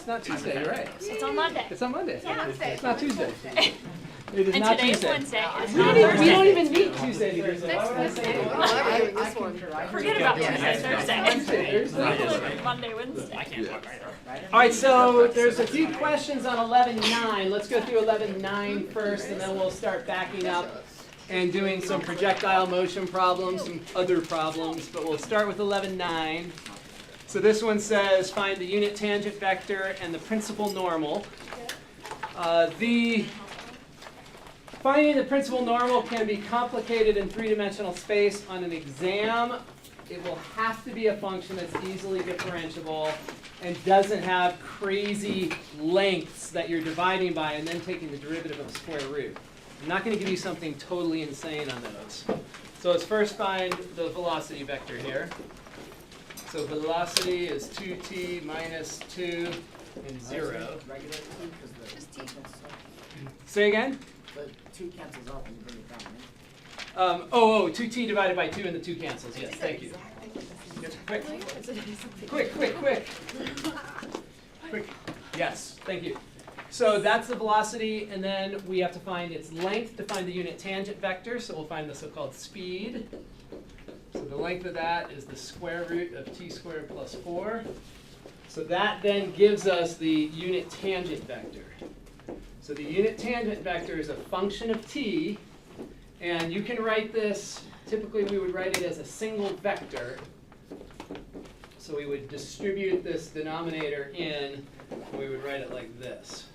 not Tuesday, you're right. It's on Monday. It's on Monday. Wednesday. It's not Tuesday. It is And not today's Tuesday. Wednesday. It's We not don't Thursday. even meet Tuesday to Thursday. Why would I say it? Forget about Tuesday, Thursday. Thursday. Monday, Wednesday. All right, so there's a few questions on 11.9. Let's go through 11.9 first, and then we'll start backing up and doing some projectile motion problems, some other problems. But we'll start with 11.9. So this one says find the unit tangent vector and the principal normal. Finding the principal normal can be complicated in three-dimensional space. On an exam, it will have to be a function that's easily differentiable and doesn't have crazy lengths that you're dividing by and then taking the derivative of the square root. I'm not going to give you something totally insane on those. So let's first find the velocity vector here. So velocity is 2t minus 2 and 0. Just T. Say again? But 2 cancels out when you bring it down, 2t divided by 2 and the 2 cancels. Yes, thank you. Quick. Quick. Yes, thank you. So that's the velocity, and then we have to find its length to find the unit tangent vector. So we'll find the so-called speed. So the length of that is the square root of t squared plus 4. So that then gives us the unit tangent vector. So the unit tangent vector is a function of t, and you can write this, typically we would write it as a single vector. So we would distribute this denominator in, and we would write it like this.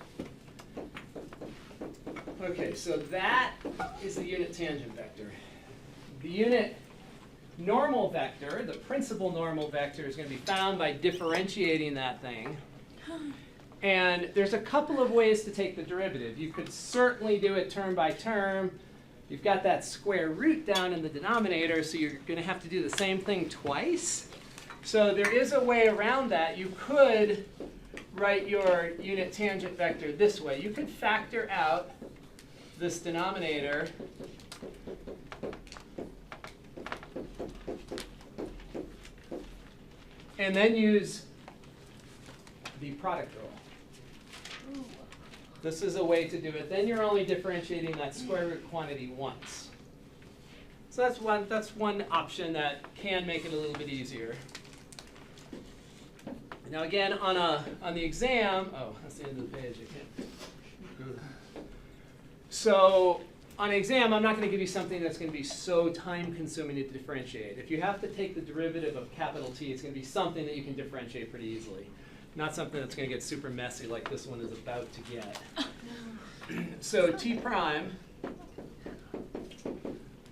Okay, so that is the unit tangent vector. The unit normal vector, the principal normal vector, is going to be found by differentiating that thing. And there's a couple of ways to take the derivative. You could certainly do it term by term. You've got that square root down in the denominator, so you're going to have to do the same thing twice. So there is a way around that. You could write your unit tangent vector this way. You could factor out this denominator and then use the product rule. This is a way to do it. Then you're only differentiating that square root quantity once. So that's one option that can make it a little bit easier. Now again, on the exam, that's the end of the page. I can't. So on an exam, I'm not going to give you something that's going to be so time-consuming to differentiate. If you have to take the derivative of capital T, it's going to be something that you can differentiate pretty easily. Not something that's going to get super messy like this one is about to get. So T prime,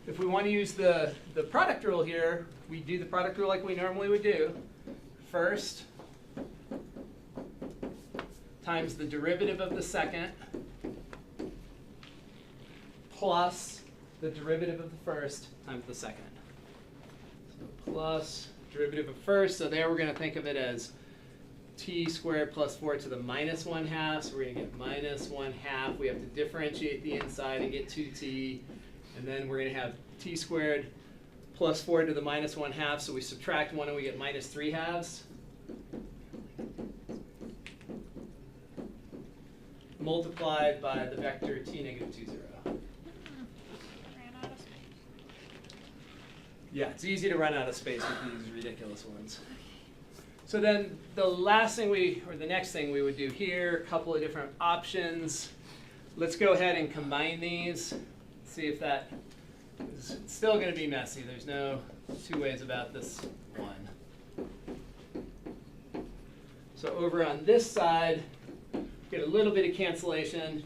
if we want to use the product rule here, we do the product rule like we normally would do. First times the derivative of the second plus the derivative of the first times the second. So plus derivative of first, so there we're going to think of it as t squared plus 4 to the minus 1/2, so we're going to get minus 1/2. We have to differentiate the inside and get 2t, and then we're going to have t squared plus 4 to the minus 1/2, so we subtract 1 and we get minus 3/2. Multiplied by the vector t negative 2, 0. Yeah, it's easy to run out of space with these ridiculous ones. So then the next thing we would do here, a couple of different options. Let's go ahead and combine these. See if that is still going to be messy. There's no two ways about this one. So over on this side, get a little bit of cancellation.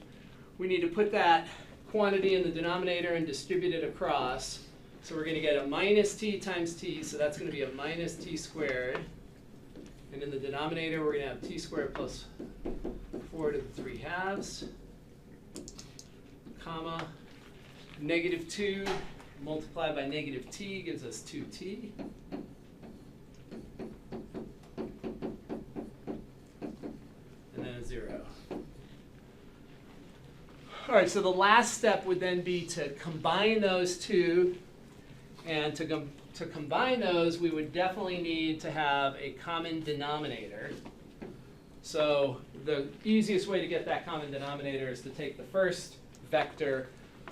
We need to put that quantity in the denominator and distribute it across. So we're going to get a minus t times t, so that's going to be a minus t squared. And in the denominator, we're going to have t squared plus 4 to the 3/2, comma, negative 2 multiplied by negative t gives us 2t. And then a 0. All right, so the last step would then be to combine those two. And to combine those, we would definitely need to have a common denominator. So the easiest way to get that common denominator is to take the first vector,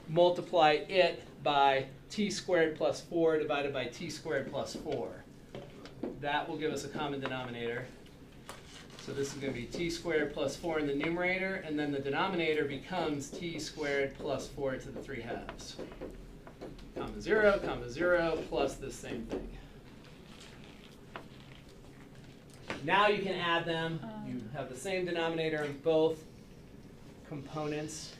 multiply it by t squared plus 4 divided by t squared plus 4. That will give us a common denominator. So this is going to be t squared plus 4 in the numerator, and then the denominator becomes t squared plus 4 to the 3 halves. Comma 0, plus this same thing. Now you can add them. You have the same denominator in both components.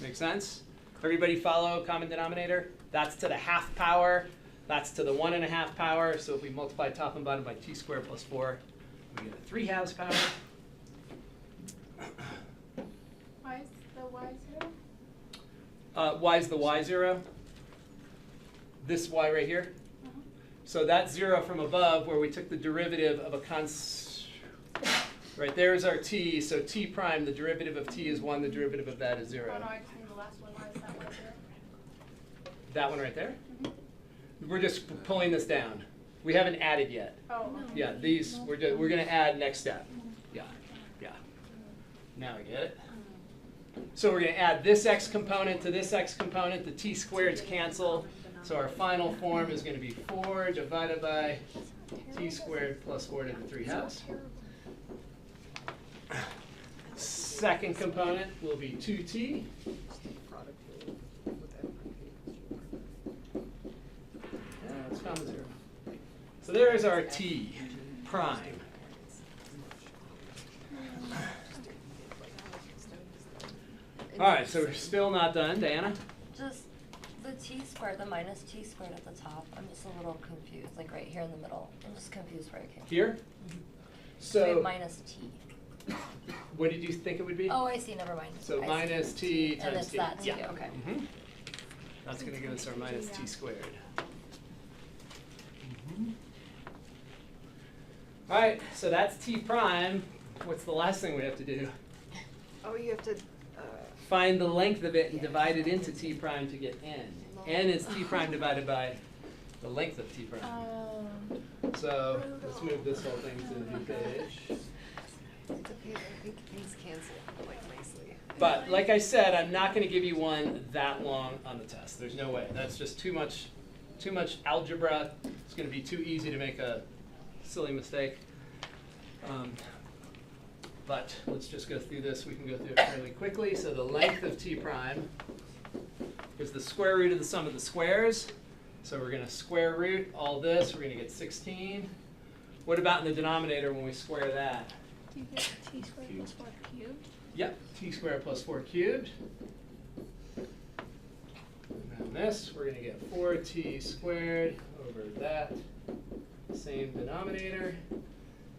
Make sense? Everybody follow common denominator? That's to the half power. That's to the 1.5 power. So if we multiply top and bottom by t squared plus 4, we get a 3 halves power. Why is the y 0? Why is the y 0? This y right here? So that's 0 from above, where we took the derivative of a right there is our t, so t prime, the derivative of t is 1, the derivative of that is 0. Oh no, I just need the last one. Why is that y 0? That one right there? We're just pulling this down. We haven't added yet. Oh, okay. Yeah, these, we're going to add next step. Yeah, yeah. Now we get it. So we're going to add this x component to this x component. The t squareds cancel. So our final form is going to be 4 divided by t squared plus 4 to the 3 halves. Second component will be 2t. It's comma 0. So there is our t prime. All right, so we're still not done. Diana? Just the t squared, the minus t squared at the top, I'm just a little confused, like right here in the middle. I'm just confused where it came from. Here? We So have minus t. what did you think it would be? Oh, I see, never mind. So I see. minus t And times it's t. that t, Yeah. okay. Mhm. That's going to give us our minus t squared. All right, so that's t prime. What's the last thing we have to do? Oh, you have to, Find the length of it and divide it into t prime to get n. N is t prime divided by the length of t prime. So let's move this whole thing to the new page. it's okay, I think these cancel like nicely. But like I said, I'm not going to give you one that long on the test. There's no way. That's just too much algebra. It's going to be too easy to make a silly mistake. But let's just go through this. We can go through it fairly quickly. So the length of t prime is the square root of the sum of the squares. So we're going to square root all this. We're going to get 16. What about in the denominator when we square that? Do you get t squared plus 4 cubed? Yep, t squared plus 4 cubed. And then this, we're going to get 4t squared over that. Same denominator.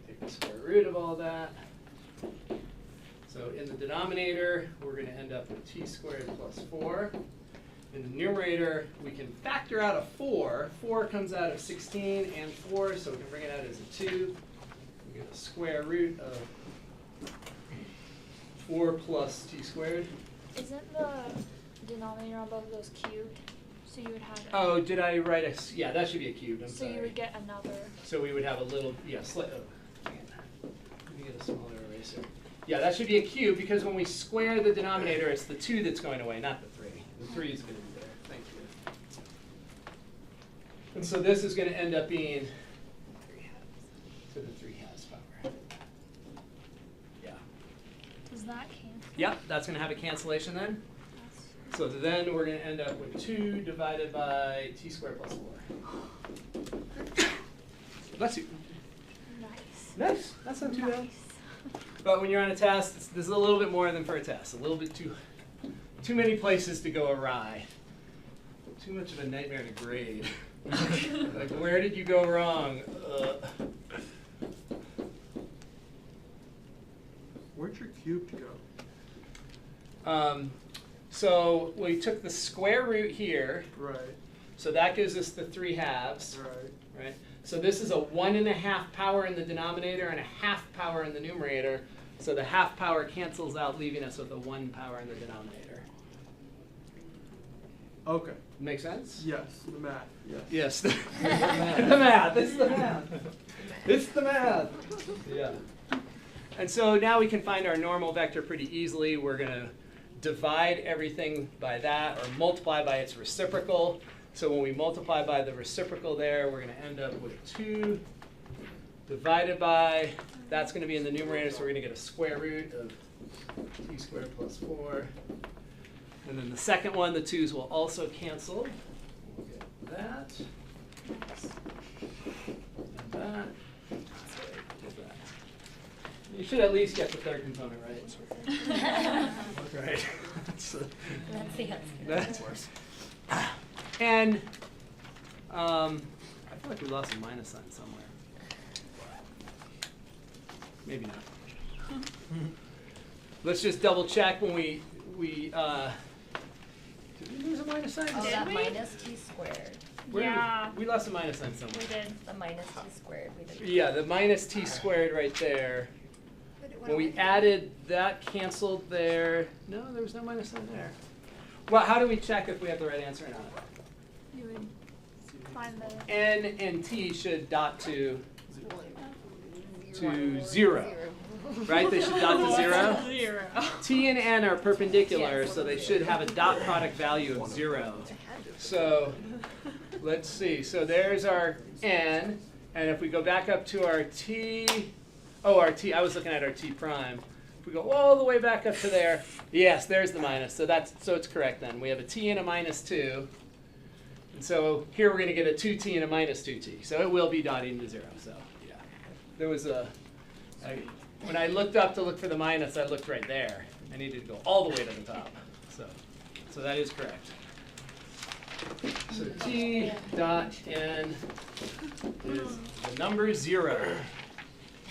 Take the square root of all that. So in the denominator, we're going to end up with t squared plus 4. In the numerator, we can factor out a 4. 4 comes out of 16 and 4, so we can bring it out as a 2. We get a square root of 4 plus t squared. Isn't the denominator above those cubed? So you would have. Oh, did I write a? Yeah, that should be a cube. I'm So sorry. you would get another. So we would have a little, yeah, slight. Oh, hang on. Let me get a smaller eraser. Yeah, that should be a cube because when we square the denominator, it's the 2 that's going away, not the 3. The 3 is going to be there. Thank you. And so this is going to end up being to the 3 halves power. Yeah. Does that cancel? Yep, that's going to have a cancellation then. So then we're going to end up with 2 divided by t squared plus 4. Bless you. Nice. Nice. That's not too bad. Nice. But when you're on a test, this is a little bit more than for a test. A little bit too many places to go awry. Too much of a nightmare to grade. Like, where did you go wrong? Where'd your cubed go? So we took the square root here. Right, So that gives us the 3 halves. right. Right? So this is a 1.5 power in the denominator and a half power in the numerator. So the half power cancels out, leaving us with a 1 power in the denominator. Okay. Make sense? Yes, the math. Yes. Yes. The math. It's the math. It's the math. Yeah. And so now we can find our normal vector pretty easily. We're going to divide everything by that or multiply by its reciprocal. So when we multiply by the reciprocal there, we're going to end up with 2 divided by, that's going to be in the numerator, so we're going to get a square root of t squared plus 4. And then the second one, the 2's will also cancel. We'll get that. And that. You should at least get the third component right. Right. That's the answer. That's worse. And I feel like we lost a minus sign somewhere. Maybe not. Let's just double check when we did we lose a minus sign? Oh, Did that we? minus t squared. Where did Yeah. we lost a minus sign somewhere. We did. The minus t squared. We did. Yeah, the minus t squared right there. But it went When we away. added that canceled there. No, there was no minus sign there. Well, how do we check if we have the right answer or not? You would find the. N and t should dot to 0, Zero. right? They should dot to 0. 0. T and n are perpendicular, Yes. so they should have a dot product value of 0. So let's see. So there's our n, and if we go back up to our t, our t, I was looking at our t prime. If we go all the way back up to there, yes, there's the minus. So it's correct then. We have a t and a minus 2. And so here we're going to get a 2t and a minus 2t. So it will be dotting to 0. So yeah, there was when I looked up to look for the minus, I looked right there. I needed to go all the way to the top. So that is correct. So t dot n is the number 0.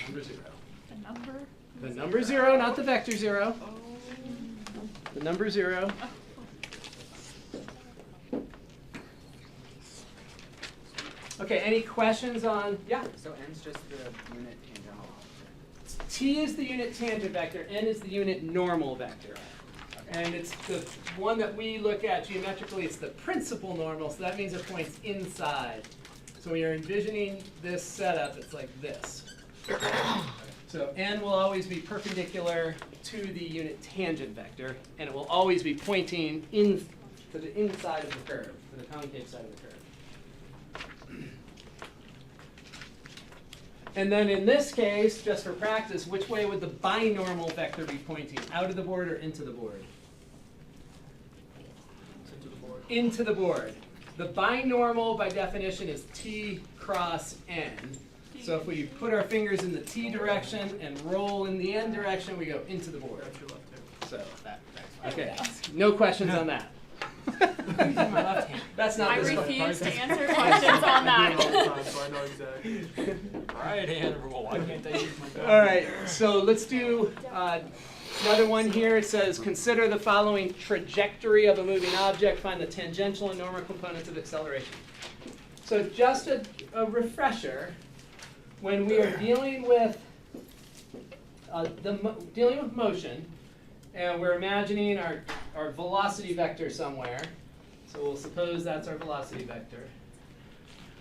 Number 0. The number. The number 0, not the vector 0. The number 0. Okay, any questions on, yeah? So n's just the unit tangential. T is the unit tangent vector, n is the unit normal vector. And it's the one that we look at geometrically, it's the principal normal, so that means it points inside. So when you're envisioning this setup, it's like this. So n will always be perpendicular to the unit tangent vector, and it will always be pointing in to the inside of the curve, to the concave side of the curve. And then in this case, just for practice, which way would the binormal vector be pointing? Out of the board or into the board? Into the board. The binormal, by definition, is t cross n. So if we put our fingers in the t direction and roll in the n direction, we go into the board. So okay, no questions on that. My left hand. That's not I this one. refuse to answer questions on that. So I know exactly. Right hand rule, why can't they use my All right, so let's do another one here. It says, consider the following trajectory of a moving object. Find the tangential and normal components of acceleration. So just a refresher, when we are dealing with dealing with motion, and we're imagining our velocity vector somewhere. So we'll suppose that's our velocity vector.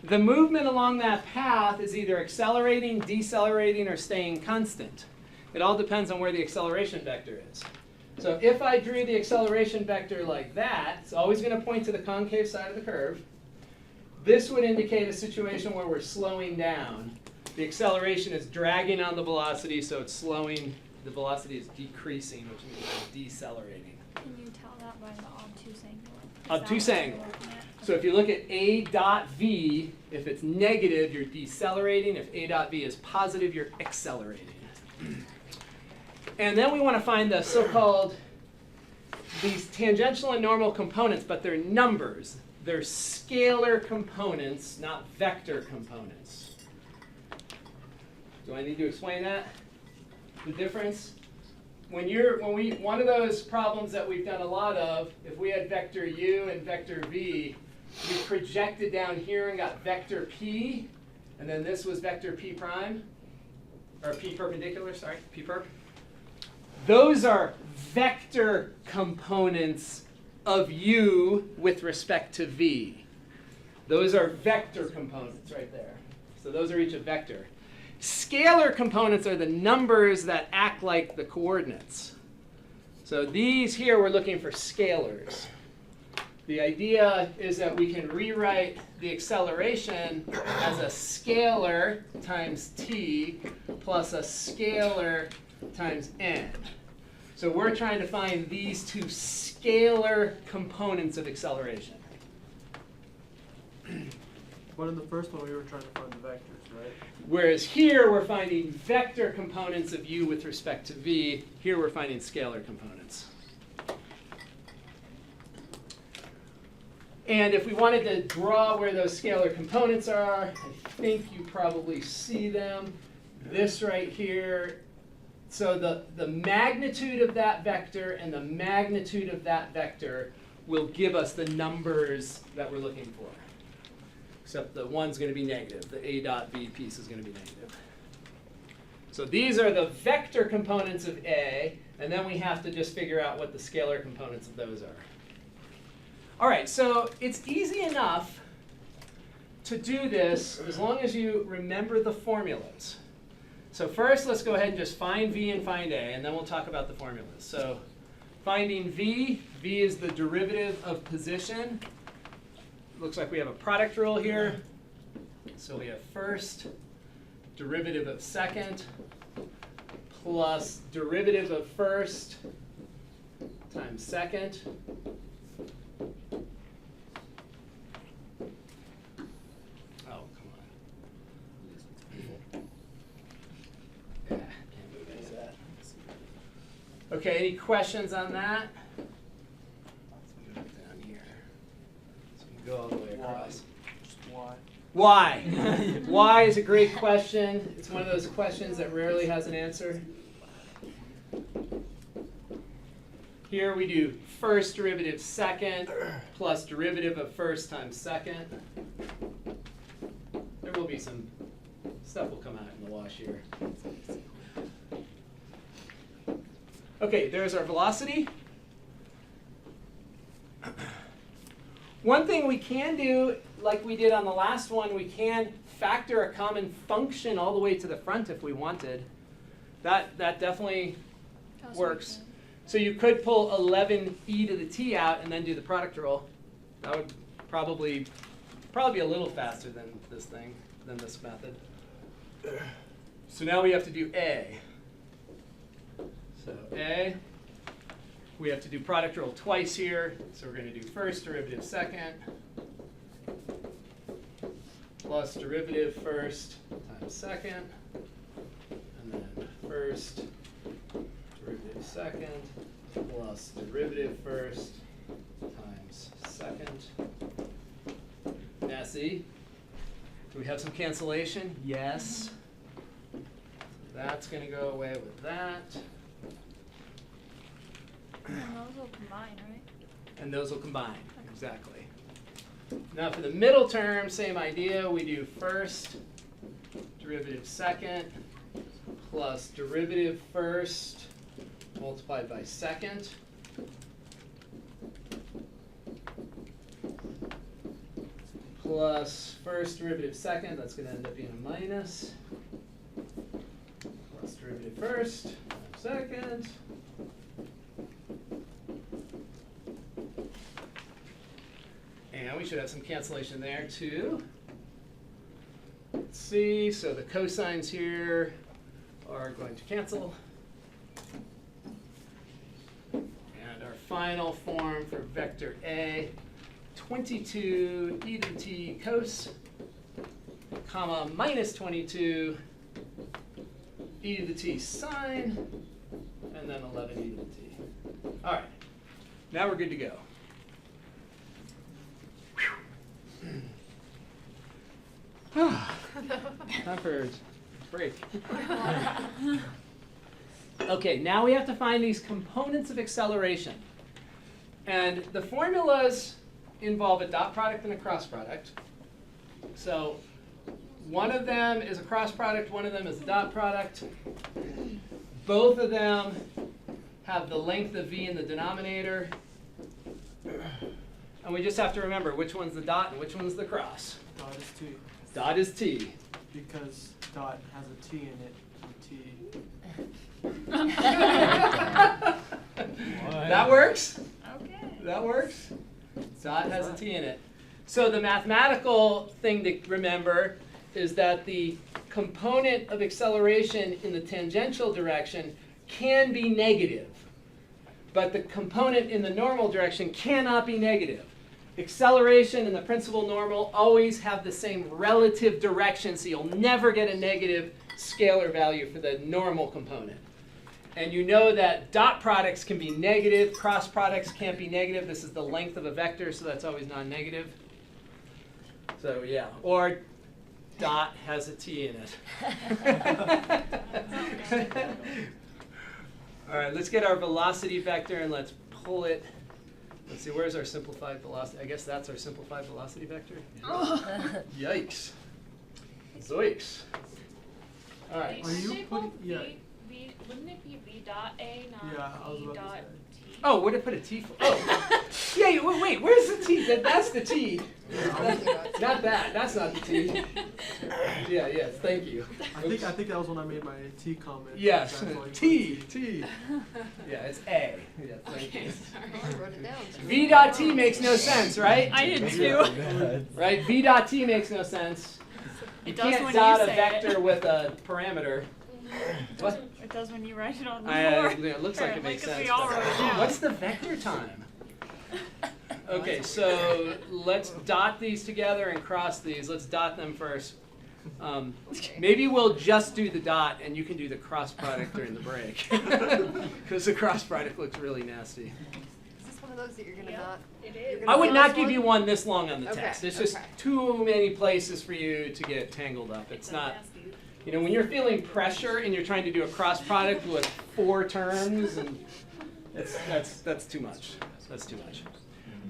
The movement along that path is either accelerating, decelerating, or staying constant. It all depends on where the acceleration vector is. So if I drew the acceleration vector like that, it's always going to point to the concave side of the curve. This would indicate a situation where we're slowing down. The acceleration is dragging on the velocity, so it's slowing. The velocity is decreasing, which means it's decelerating. Can you tell that by the obtuse angle? Obtuse angle. So if you look at A dot V, if it's negative, you're decelerating. If A dot V is positive, you're accelerating. And then we want to find the so-called, these tangential and normal components, but they're numbers. They're scalar components, not vector components. Do I need to explain that? The difference? One of those problems that we've done a lot of, if we had vector u and vector v, we projected down here and got vector p, and then this was vector p prime, or p perpendicular, sorry, p perp. Those are vector components of u with respect to v. Those are vector components right there. So those are each a vector. Scalar components are the numbers that act like the coordinates. So these here, we're looking for scalars. The idea is that we can rewrite the acceleration as a scalar times t plus a scalar times n. So we're trying to find these two scalar components of acceleration. But in the first one, we were trying to find the vectors, right? Whereas here, we're finding vector components of u with respect to v. Here, we're finding scalar components. And if we wanted to draw where those scalar components are, I think you probably see them. This right here. So the magnitude of that vector and the magnitude of that vector will give us the numbers that we're looking for. Except the one's going to be negative. The a dot v piece is going to be negative. So these are the vector components of A, and then we have to just figure out what the scalar components of those are. All right, so it's easy enough to do this as long as you remember the formulas. So first, let's go ahead and just find v and find a, and then we'll talk about the formulas. So finding v is the derivative of position. Looks like we have a product rule here. So we have first derivative of second plus derivative of first times second. Oh, come on. Yeah, can't move any of that. Okay, any questions on that? Let's move it down here. So we can go all the way across. Just why? Why? Why is a great question. It's one of those questions that rarely has an answer. Here we do first derivative second plus derivative of first times second. There will be some stuff will come out in the wash here. Okay, there's our velocity. One thing we can do, like we did on the last one, we can factor a common function all the way to the front if we wanted. That definitely works. So you could pull 11e to the t out and then do the product rule. That would probably be a little faster than this method. So now we have to do a. So a, we have to do product rule twice here. So we're going to do first derivative second plus derivative first times second, and then first derivative second plus derivative first times second. Messy. Do we have some cancellation? Yes. That's going to go away with that. And those will combine, right? And those will combine, exactly. Now for the middle term, same idea. We do first derivative second plus derivative first multiplied by second. Plus first derivative second, that's going to end up being a minus. Plus derivative first times second. And we should have some cancellation there too. Let's see, so the cosines here are going to cancel. And our final form for vector A, 22 e to the t cos, comma, minus 22 e to the t sine, and then 11 e to the t. All right, now we're good to go. Time for a break. Okay, now we have to find these components of acceleration. And the formulas involve a dot product and a cross product. So one of them is a cross product, one of them is a dot product. Both of them have the length of v in the denominator. And we just have to remember which one's the dot and which one's the cross. Dot is t. Dot is t. Because dot has a T in it, and T. That works? Okay. That works? Dot has a T in it. So the mathematical thing to remember is that the component of acceleration in the tangential direction can be negative, but the component in the normal direction cannot be negative. Acceleration and the principal normal always have the same relative direction, so you'll never get a negative scalar value for the normal component. And you know that dot products can be negative, cross products can't be negative. This is the length of a vector, so that's always non-negative. So yeah, or dot has a T in it. All right, let's get our velocity vector and let's pull it. Let's see, where's our simplified velocity? I guess that's our simplified velocity vector. Yikes. Zoiks. All right. Are you putting- yeah. Wouldn't it be V dot A, not Yeah, I was V about to dot say. T? Oh, where did I put a T for? Oh, yeah, wait, where's the T? That's the T. Not that, that's not the T. Yeah, yes, thank you. I think that was when I made my T comment. Yes, That's why you T, put T. Yeah, it's A. Yeah, thank you. I wrote it down. V dot T makes no sense, right? I did too. Right, V dot T makes no sense. You It does can't when dot you a say vector it. with a parameter. What? It does when you write it on the Yeah, board. it looks like it makes Apparently, sense. 'cause we all but- wrote it down. What's the vector time? Okay, so let's dot these together and cross these. Let's dot them first. Maybe we'll just do the dot and you can do the cross product during the break. Because the cross product looks really nasty. Is this one of those that you're gonna Yep, not? it you're is. gonna I would fail not this give one? you one this long on the Okay, test. It's just okay. too many places for you to get tangled up. It's not, you know, when you're feeling pressure and you're trying to do a cross product with 4 terms, and that's too much. That's too much.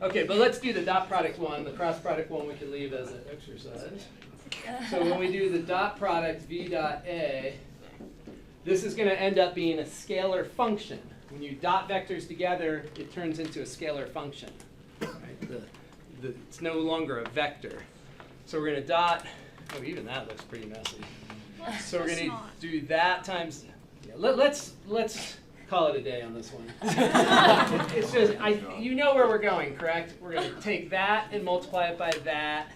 Okay, but let's do the dot product one. The cross product one we can leave as an exercise. So when we do the dot product V dot A, this is going to end up being a scalar function. When you dot vectors together, it turns into a scalar function. Right? It's no longer a vector. So we're going to dot, oh, even that looks pretty messy. So we're going to do that times, yeah, let's call it a day on this one. It's just, you know where we're going, correct? We're going to take that and multiply it by that.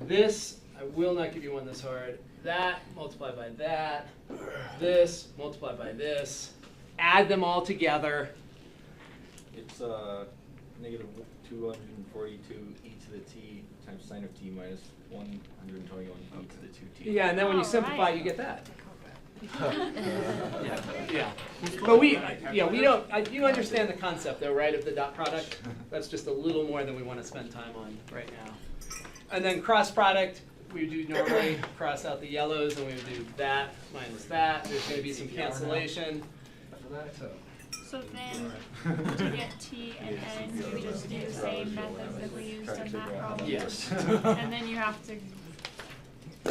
This, I will not give you one this hard. That, multiply by that. This, multiply by this. Add them all together. It's negative 242 e to the t times sine of t minus 121 e to the 2t. Yeah, and then when you All simplify, right. you get that. Yeah. But we don't, you understand the concept though, right, of the dot product? That's just a little more than we want to spend time on right now. And then cross product, we do normally cross out the yellows and we would do that minus that. There's going to be some cancellation. So then, to get T and N, you just do the same method that we used in that problem? Yes. And then you have to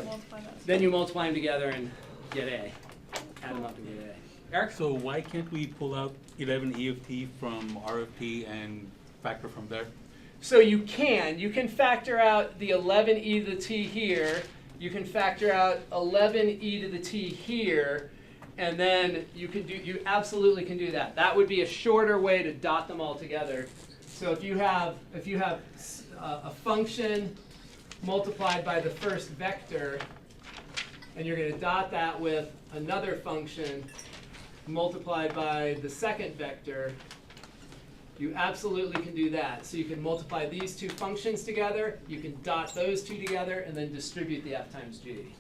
multiply those. Then you multiply them together and get A. Add them up and get A. Eric? So why can't we pull out 11 E of t from R of t and factor from there? So you can factor out the 11 e to the t here. You can factor out 11 e to the t here. And then you absolutely can do that. That would be a shorter way to dot them all together. So if you have a function multiplied by the first vector, and you're going to dot that with another function multiplied by the second vector, you absolutely can do that. So you can multiply these two functions together, you can dot those two together, and then distribute the f times g.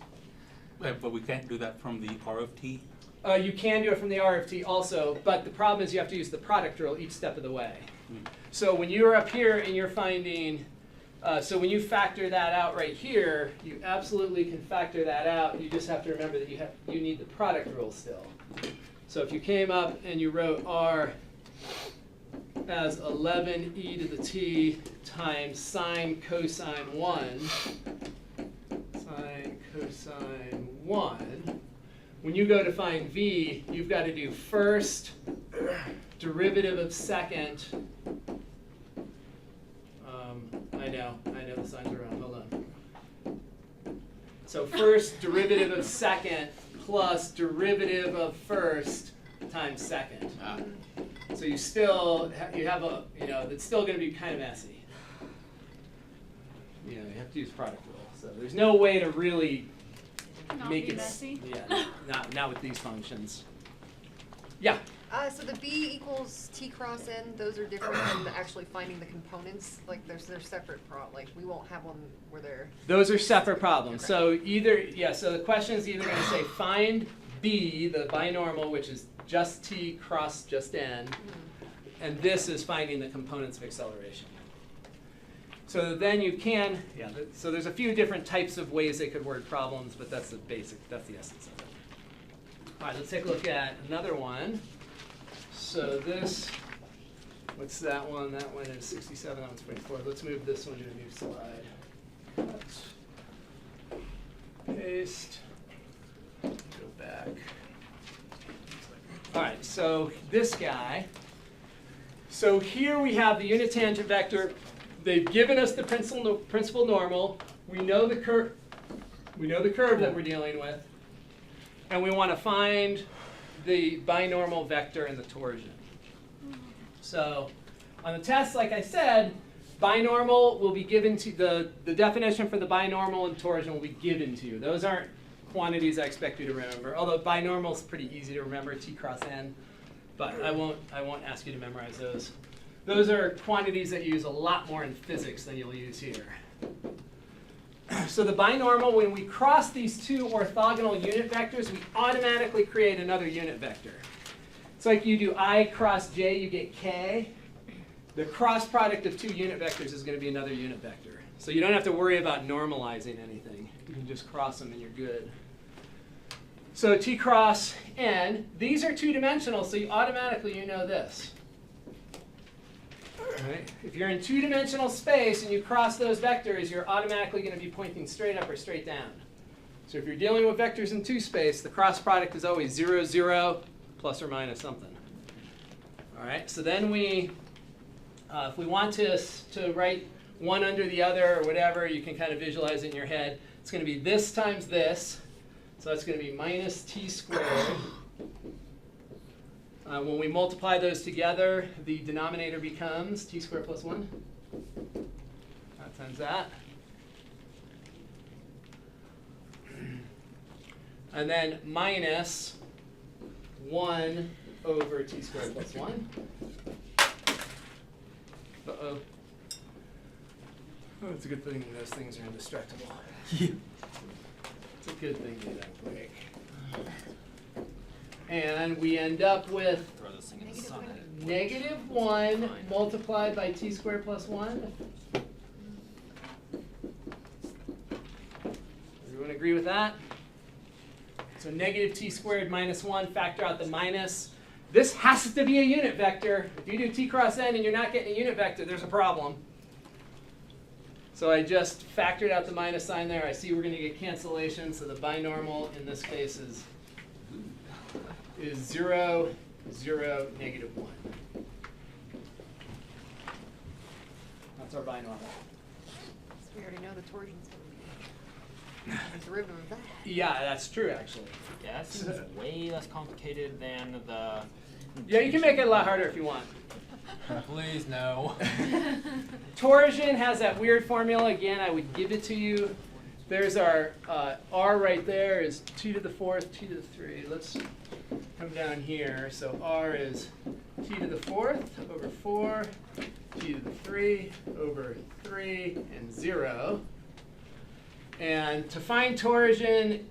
But we can't do that from the R of t? You can do it from the R of t also, but the problem is you have to use the product rule each step of the way. So when you're up here and you're finding, so when you factor that out right here, you absolutely can factor that out. You just have to remember that you need the product rule still. So if you came up and you wrote R as 11 e to the t times sine cosine 1, sine cosine 1, when you go to find v, you've got to do first, derivative of second. I know the signs are wrong, hold on. So first derivative of second plus derivative of first times second. So you still you have a it's still going to be kind of messy. You have to use product rule. So there's no way to really Not make be it messy. Yeah, not with these functions. Yeah. So the B equals T cross N, those are different than actually finding the components, like they're separate like we won't have one where they're. Those are separate problems. Okay. So the question is either going to say find B, the binormal, which is just T cross just N, and this is finding the components of acceleration. So then you can, so there's a few different types of ways they could word problems, but that's the essence of it. All right, let's take a look at another one. So this, what's that one? That one is 67, that one's 24. Let's move this one to a new slide. Cut. Paste. Go back. All right, so this guy. So here we have the unit tangent vector. They've given us the principal normal. We know the curve that we're dealing with. And we want to find the binormal vector and the torsion. So on the test, like I said, binormal will be given to the definition for the binormal and torsion will be given to you. Those aren't quantities I expect you to remember. Although binormal is pretty easy to remember, T cross N, but I won't ask you to memorize those. Those are quantities that you use a lot more in physics than you'll use here. So the binormal, when we cross these two orthogonal unit vectors, we automatically create another unit vector. It's like you do I cross j, you get k. The cross product of two unit vectors is going to be another unit vector. So you don't have to worry about normalizing anything. You can just cross them and you're good. So T cross N, these are two-dimensional, so you automatically know this. Right. If you're in two-dimensional space and you cross those vectors, you're automatically going to be pointing straight up or straight down. So if you're dealing with vectors in two space, the cross product is always 0, 0, plus or minus something. All right. So then we, if we want to write one under the other or whatever, you can kind of visualize it in your head. It's going to be this times this. So that's going to be minus t squared. When we multiply those together, the denominator becomes t squared plus 1. That times that. And then minus 1 over t squared plus 1. Uh-oh. Oh, it's a good thing those things are indestructible. It's a good thing they don't break. And we end up with -1 multiplied by t squared plus 1. Everyone agree with that? So negative t squared minus 1, factor out the minus. This has to be a unit vector. If you do t cross n and you're not getting a unit vector, there's a problem. So I just factored out the minus sign there. I see we're going to get cancellation, so the binormal in this case is 0, 0, negative 1. That's our binormal. So we already know the torsion's going to be a derivative of that. Yeah, that's true, actually. Yeah, that seems way less complicated than the. Yeah, you can make it a lot harder if you want. Please, no. Torsion has that weird formula. Again, I would give it to you. There's our r right there is 2 to the 4th, 2 to the 3. Let's come down here. So r is t to the 4th over 4, t to the 3 over 3, and 0. And to find torsion,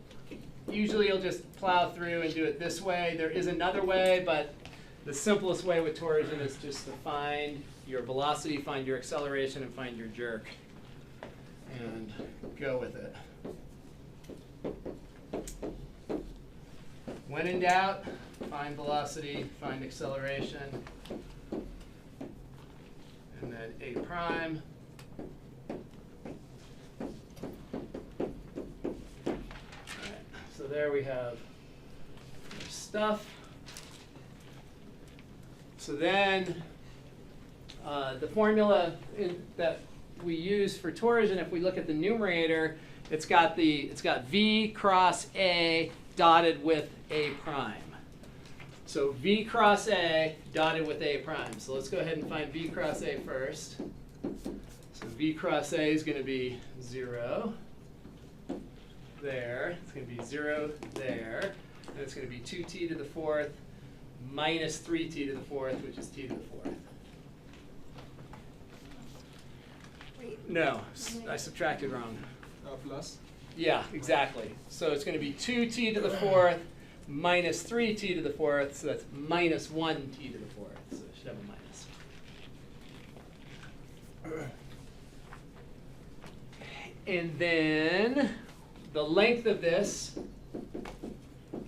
usually you'll just plow through and do it this way. There is another way, but the simplest way with torsion is just to find your velocity, find your acceleration, and find your jerk. And go with it. When in doubt, find velocity, find acceleration, and then A prime. All right, so there we have our stuff. So then the formula that we use for torsion, if we look at the numerator, it's got V cross A dotted with A prime. So V cross A dotted with A prime. So let's go ahead and find V cross A first. So V cross A is going to be 0 there. It's going to be 0 there. And it's going to be 2t to the 4th minus 3t to the 4th, which is t to the 4th. Wait, No, I subtracted wrong. Plus? Yeah, exactly. So it's going to be 2t to the 4th minus 3t to the 4th, so that's minus 1t to the 4th. So it should have a minus. And then the length of this,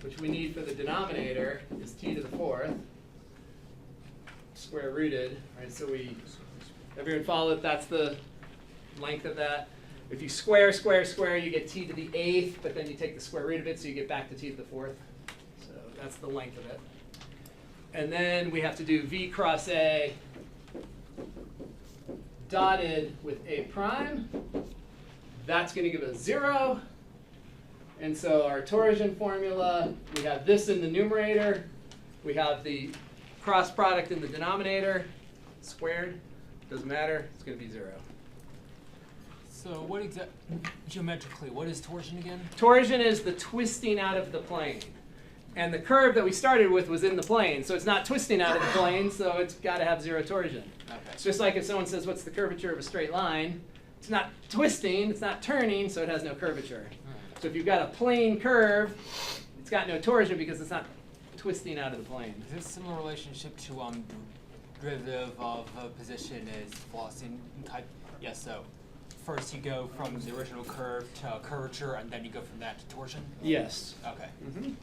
which we need for the denominator, is t to the 4th, square rooted, right? So everyone follow it? That's the length of that. If you square, you get t to the 8th, but then you take the square root of it, so you get back to t to the 4th. So that's the length of it. And then we have to do v cross a dotted with a prime. That's going to give us 0. And so our torsion formula, we have this in the numerator. We have the cross product in the denominator, squared. Doesn't matter. It's going to be 0. So what geometrically, what is torsion again? Torsion is the twisting out of the plane. And the curve that we started with was in the plane, so it's not twisting out of the plane, so it's got to have 0 torsion. Okay. It's just like if someone says, what's the curvature of a straight line? It's not twisting, it's not turning, so it has no curvature. So if you've got a plane curve, it's got no torsion because it's not twisting out of the plane. Is this a similar relationship to derivative of a position is velocity type? Yes, so first you go from the original curve to curvature, and then you go from that to torsion? Yes. Okay. Mm-hmm.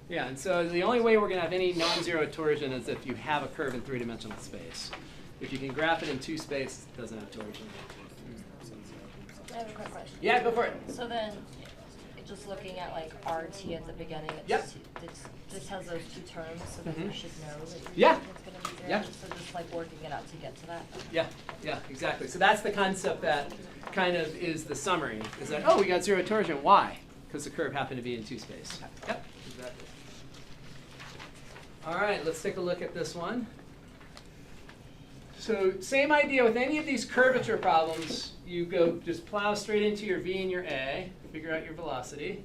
Yeah, and so the only way we're going to have any non-zero torsion is if you have a curve in 3-dimensional space. If you can graph it in 2 space, it doesn't have torsion. I have a quick question. Yeah, go for it. So then, just looking at like RT at the beginning, it Yep. just has those 2 terms, so then you should know that Yeah. it's going to be 0. Yeah. So just like working it out to get to that. Yeah, exactly. So that's the concept that kind of is the summary. Is that, oh, we got 0 torsion. Why? Because the curve happened to be in 2 space. Yep, exactly. All right, let's take a look at this one. So same idea with any of these curvature problems. You go just plow straight into your v and your a, figure out your velocity.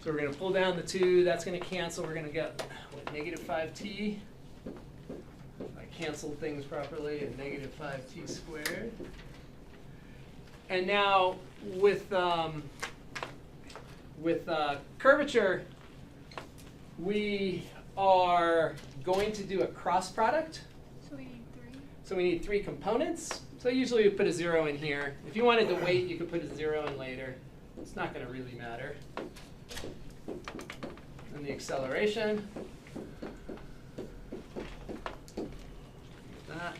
So we're going to pull down the 2. That's going to cancel. We're going to get, what, negative 5t. I canceled things properly, and negative 5t squared. And now with curvature, we are going to do a cross product. So we need 3. So we need 3 components. So usually we put a 0 in here. If you wanted to wait, you could put a 0 in later. It's not going to really matter. And the acceleration. That.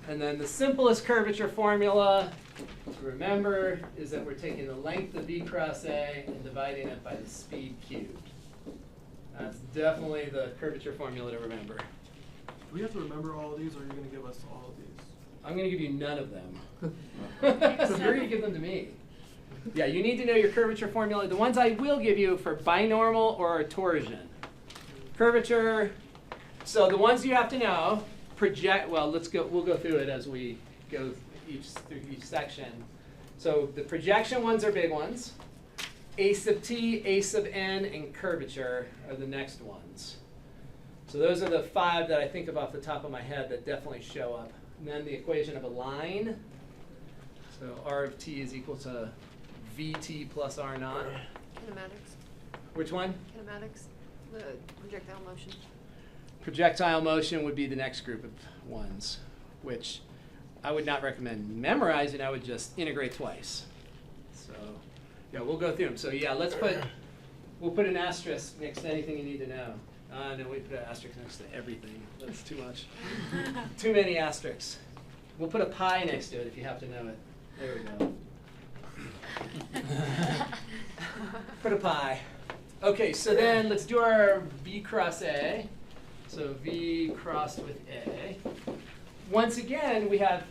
And then the simplest curvature formula to remember is that we're taking the length of v cross a and dividing it by the speed cubed. That's definitely the curvature formula to remember. Do we have to remember all of these, or are you going to give us all of these? I'm going to give you none of them. So you're going to give them to me. Yeah, you need to know your curvature formula. The ones I will give you for binormal or torsion. Curvature, so the ones you have to know, we'll go through it as we go through each section. So the projection ones are big ones. A sub t, A sub n, and curvature are the next ones. So those are the 5 that I think of off the top of my head that definitely show up. And then the equation of a line. So R of t is equal to Vt plus R naught. Kinematics. Which one? Kinematics. The projectile motion. Projectile motion would be the next group of ones, which I would not recommend memorizing. I would just integrate twice. So yeah, we'll go through them. So yeah, we'll put an asterisk next to anything you need to know. No, we put an asterisk next to everything. That's too much. Too many asterisks. We'll put a pi next to it if you have to know it. There we go. Put a pi. Okay, so then let's do our V cross A. So V crossed with A. Once again, we have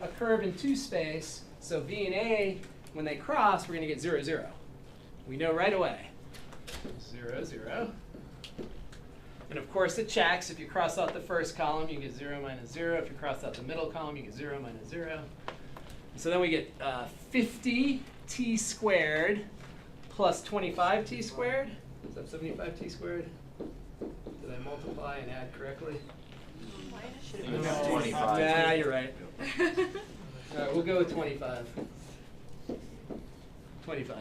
a curve in 2 space. So V and A when they cross, we're going to get 0, 0. We know right away. 0, 0. And of course it checks. If you cross out the first column, you get 0 minus 0. If you cross out the middle column, you get 0 minus 0. And so then we get 50t squared plus 25t squared. Is that 75t squared? Did I multiply and add correctly? No. 25. Yeah, you're right. All right, we'll go with 25. 25.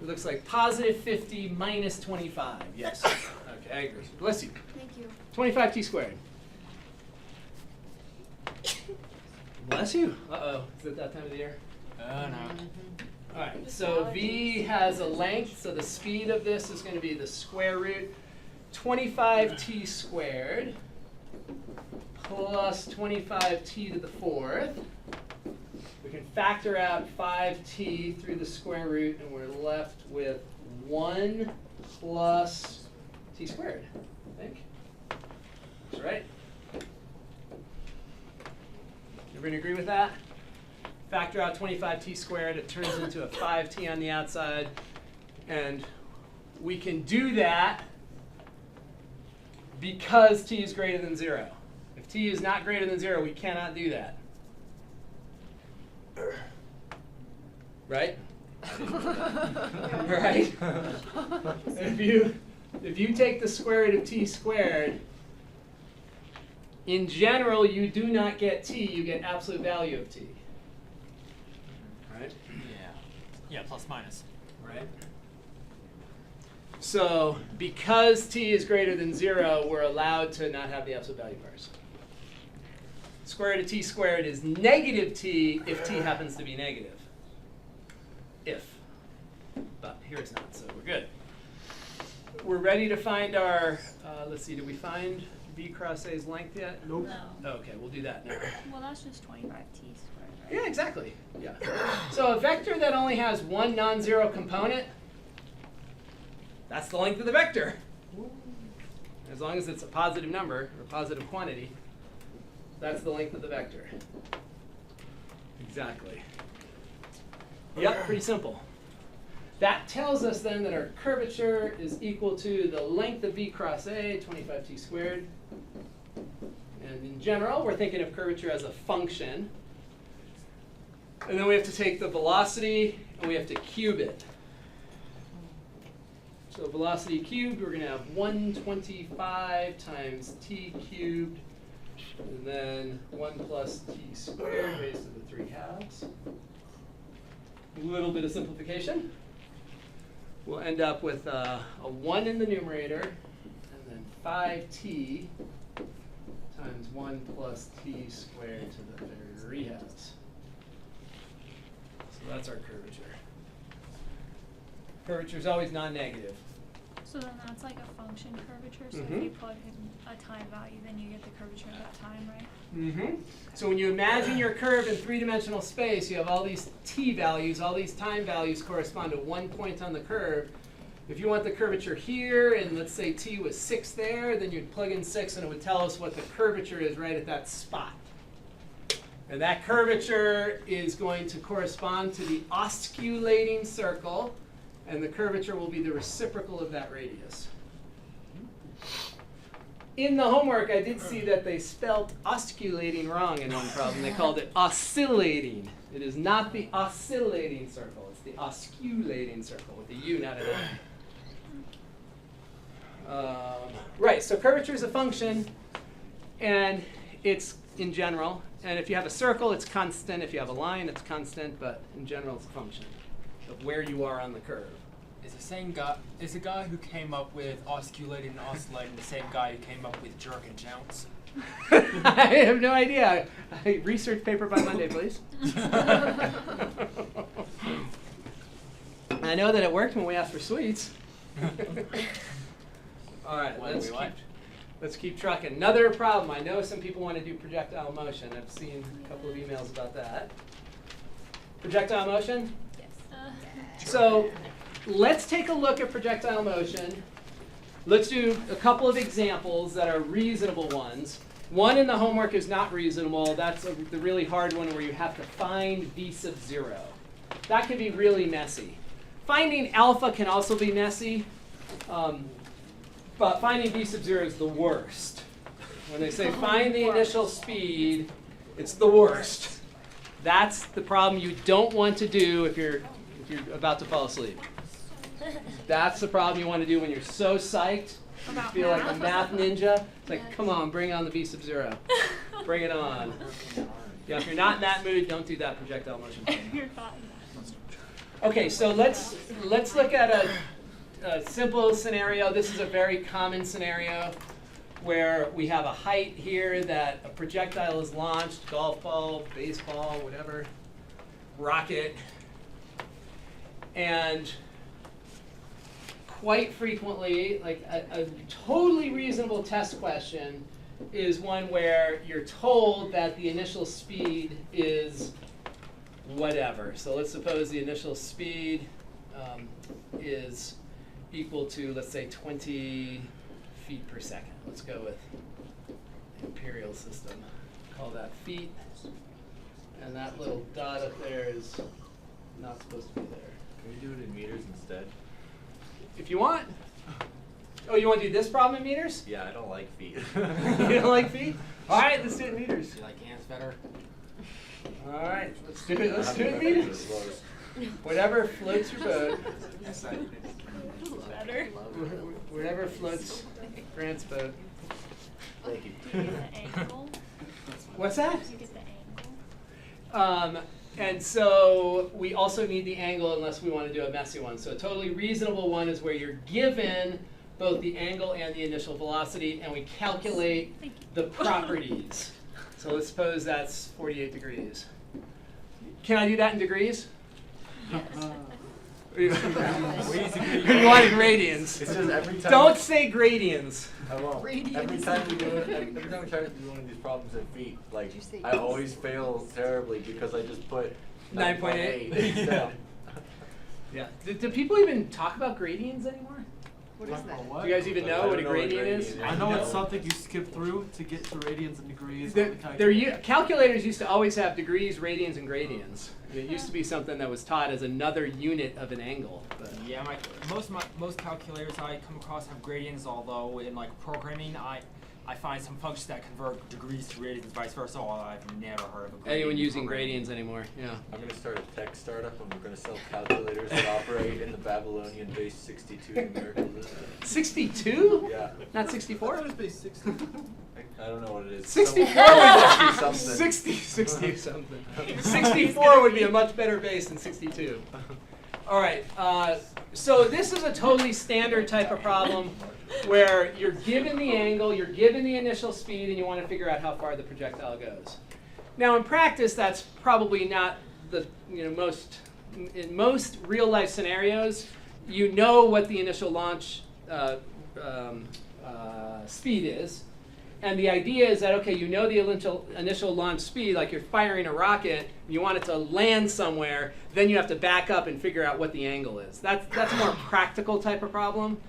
It looks like positive 50 minus 25. Yes. Okay, I agree. Bless you. Thank you. 25t squared. Bless you. Uh-oh. Is it that time of the year? No. All right, so v has a length, so the speed of this is going to be the square root 25t squared plus 25t to the fourth. We can factor out 5t through the square root, and we're left with 1 plus t squared, I think. That's right. Everybody agree with that? Factor out 25t squared, it turns into a 5t on the outside. And we can do that because t is greater than 0. If t is not greater than 0, we cannot do that. Right? Right? If you take the square root of t squared, in general, you do not get t, you get absolute value of t. Right? Yeah, plus minus. Right? So, because t is greater than 0, we're allowed to not have the absolute value bars. Square root of t squared is negative t if t happens to be negative. If. But here it's not, so we're good. We're ready to find our, let's see, did we find v cross a's length yet? Nope. No. Okay, we'll do that now. Well, that's just 25t squared, right? Yeah, exactly. Yeah. So a vector that only has one non-zero component, that's the length of the vector. As long as it's a positive number or positive quantity, that's the length of the vector. Exactly. Yep, pretty simple. That tells us then that our curvature is equal to the length of v cross a, 25t squared. And in general, we're thinking of curvature as a function. And then we have to take the velocity and we have to cube it. So velocity cubed, we're going to have 125 times t cubed, and then 1 plus t squared raised to the 3 halves. A little bit of simplification. We'll end up with a 1 in the numerator, and then 5t times 1 plus t squared to the 3 halves. So that's our curvature. Curvature is always non-negative. So then that's like a function curvature. So Mhm. if you plug in a time value, then you get the curvature of that time, right? Mm-hmm. So when you imagine your curve in three-dimensional space, you have all these t values, all these time values correspond to one point on the curve. If you want the curvature here, and let's say t was 6 there, then you'd plug in 6 and it would tell us what the curvature is right at that spot. And that curvature is going to correspond to the osculating circle, and the curvature will be the reciprocal of that radius. In the homework, I did see that they spelled osculating wrong in one problem. They called it oscillating. It is not the oscillating circle. It's the osculating circle with a U, not an I. Right, so curvature is a function, and it's in general. And if you have a circle, it's constant. If you have a line, it's constant. But in general, it's a function of where you are on the curve. Is the guy who came up with osculating and oscillating the same guy who came up with jerk and jounce? I have no idea. Research paper by Monday, please. I know that it worked when we asked for sweets. All right, let's keep trucking. Another problem. I know some people want to do projectile motion. I've seen a couple of emails about that. Projectile motion? Yes. So let's take a look at projectile motion. Let's do a couple of examples that are reasonable ones. One in the homework is not reasonable. That's the really hard one where you have to find v sub 0. that can be really messy. Finding alpha can also be messy, but finding v sub 0 is the worst. When they say find the initial speed, it's the worst. That's the problem you don't want to do if you're about to fall asleep. That's the problem you want to do when you're so psyched. You feel like a math ninja. It's like, come on, bring on the v sub 0. Bring it on. Yeah, if you're not in that mood, don't do that projectile motion. You're not. Okay, so let's look at a simple scenario. This is a very common scenario where we have a height here that a projectile is launched, golf ball, baseball, whatever, rocket, and quite frequently, like a totally reasonable test question is one where you're told that the initial speed is whatever. So let's suppose the initial speed is equal to, let's say, 20 feet per second. Let's go with imperial system. Call that feet. And that little dot up there is not supposed to be there. Can we do it in meters instead? If you want. Oh, you want to do this problem in meters? Yeah, I don't like feet. You don't like feet? All right, let's do it in meters. You like ants better? All right, let's do it. Let's do it in meters. Whatever floats your boat. Better. Whatever floats Grant's boat. Thank you. Do you get the angle? What's that? Do you get the angle? And so we also need the angle unless we want to do a messy one. So a totally reasonable one is where you're given both the angle and the initial velocity, and we calculate the properties. So let's suppose that's 48 degrees. Can I do that in degrees? You want in radians. It's just every time. Don't say gradians. I won't. Every time we do it, every time we try to do one of these problems in feet, like Did you say I always fail terribly because I just put 9.8 instead. Yeah. Do people even talk about gradients anymore? What is that? What? Do you guys even know what a gradient is? I know it's something you skip through to get to radians and degrees. on the Calculators used to always have degrees, radians, and gradients. It used to be something that was taught as another unit of an angle. But Yeah, most calculators I come across have gradients, although in like programming I find some functions that convert degrees to radians and vice versa. Although I've never heard of a gradient. anyone using program. gradients anymore? Yeah. I'm gonna start a tech startup and we're gonna sell calculators that operate in the Babylonian-based 62 numerical system. 62? Yeah. Not 64? That was base 60. I don't know what it is. 64 Some- something. 60 something. 64 would be a much better base than 62. All right, so this is a totally standard type of problem where you're given the angle, you're given the initial speed, and you want to figure out how far the projectile goes. Now in practice, that's probably not the in most real life scenarios, you know what the initial launch speed is. And the idea is that, okay, you know the initial launch speed, like you're firing a rocket, you want it to land somewhere, then you have to back up and figure out what the angle is. That's a more practical type of problem,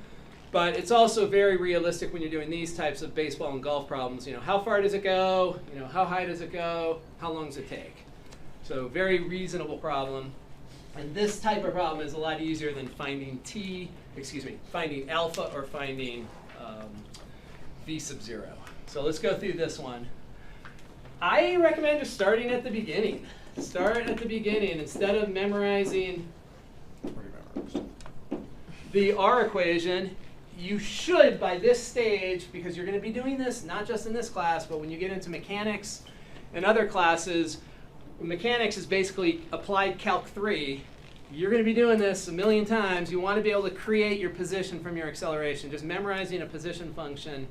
but it's also very realistic when you're doing these types of baseball and golf problems. You know, how far does it go? You know, how high does it go? How long does it take? So very reasonable problem. And this type of problem is a lot easier than finding finding alpha or finding v sub 0. So let's go through this one. I recommend just starting at the beginning. Start at the beginning instead of memorizing the R equation. You should, by this stage, because you're going to be doing this not just in this class, but when you get into mechanics and other classes, mechanics is basically applied Calc 3. You're going to be doing this a million times. You want to be able to create your position from your acceleration. Just memorizing a position function,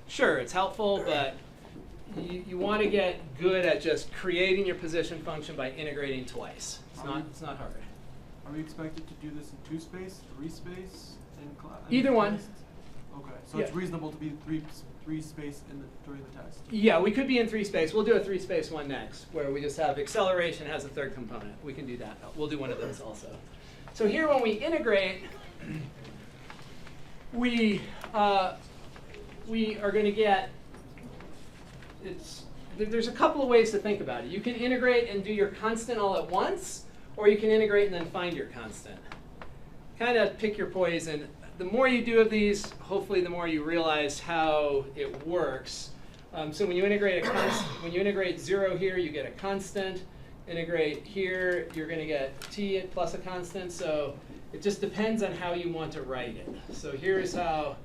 sure, it's helpful, but you want to get good at just creating your position function by integrating twice. It's not hard. Are we expected to do this in 2 space, 3 space, in class? Either one. Okay, so Yeah. it's reasonable to be 3 space during the test. Yeah, we could be in 3 space. We'll do a 3 space one next, where we just have acceleration has a third component. We can do that. We'll do one of those also. So here, when we integrate, we are going to get, there's a couple of ways to think about it. You can integrate and do your constant all at once, or you can integrate and then find your constant. Kind of pick your poison. The more you do of these, hopefully the more you realize how it works. So when you integrate when you integrate 0 here, you get a constant. Integrate here, you're going to get t plus a constant. So it just depends on how you want to write it. So here's how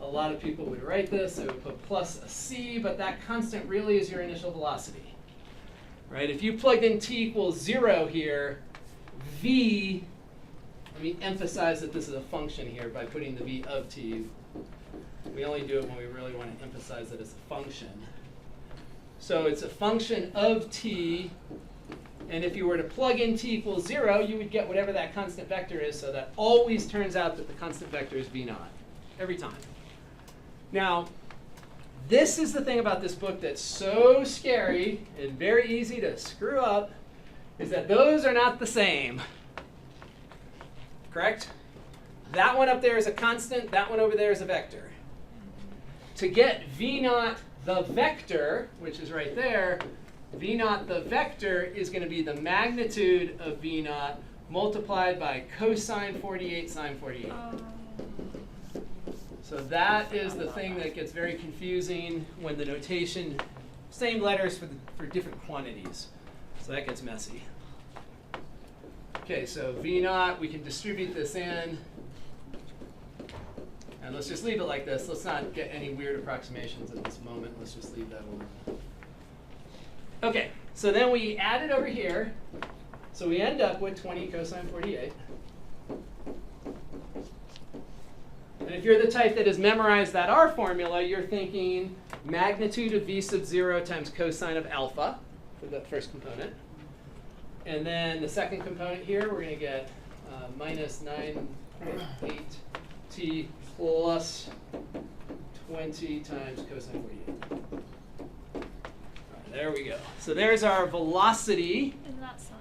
a lot of people would write this. They would put plus a c, but that constant really is your initial velocity. Right? If you plugged in t equals 0 here, v, let me emphasize that this is a function here by putting the v of t. We only do it when we really want to emphasize that it's a function. So it's a function of t, and if you were to plug in t equals 0, you would get whatever that constant vector is, so that always turns out that the constant vector is v naught, every time. Now, this is the thing about this book that's so scary and very easy to screw up, is that those are not the same. Correct? That one up there is a constant, that one over there is a vector. To get v naught the vector, which is right there, v naught the vector is going to be the magnitude of v naught multiplied by cosine 48 sine 48. So that is the thing that gets very confusing when the notation, same letters for different quantities. So that gets messy. Okay, so v naught, we can distribute this in. And let's just leave it like this. Let's not get any weird approximations at this moment. Let's just leave that alone. Okay, so then we add it over here. So we end up with 20 cosine 48. And if you're the type that has memorized that R formula, you're thinking magnitude of v sub 0 times cosine of alpha for the first component. And then the second component here, we're going to get minus 9.8 t plus 20 times cosine 48. All right, there we go. So there's our velocity. Isn't that sine?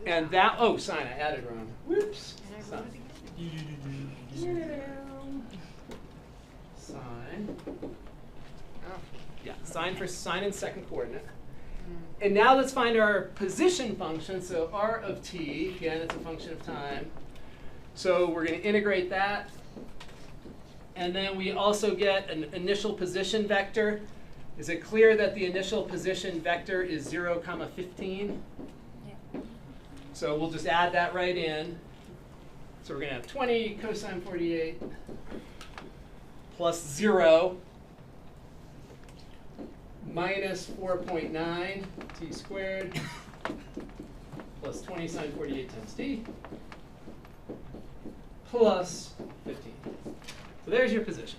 And that, oh, sine, I added wrong. Whoops. And I Sine. wrote it again. Sine. Oh. Yeah, sine for sine and second coordinate. And now let's find our position function. So r of t, again, it's a function of time. So we're going to integrate that. And then we also get an initial position vector. Is it clear that the initial position vector is 0, 15? Yeah. So we'll just add that right in. So we're going to have 20 cosine 48 plus 0 minus 4.9 t squared plus 20 sine 48 times t plus 15. So there's your position.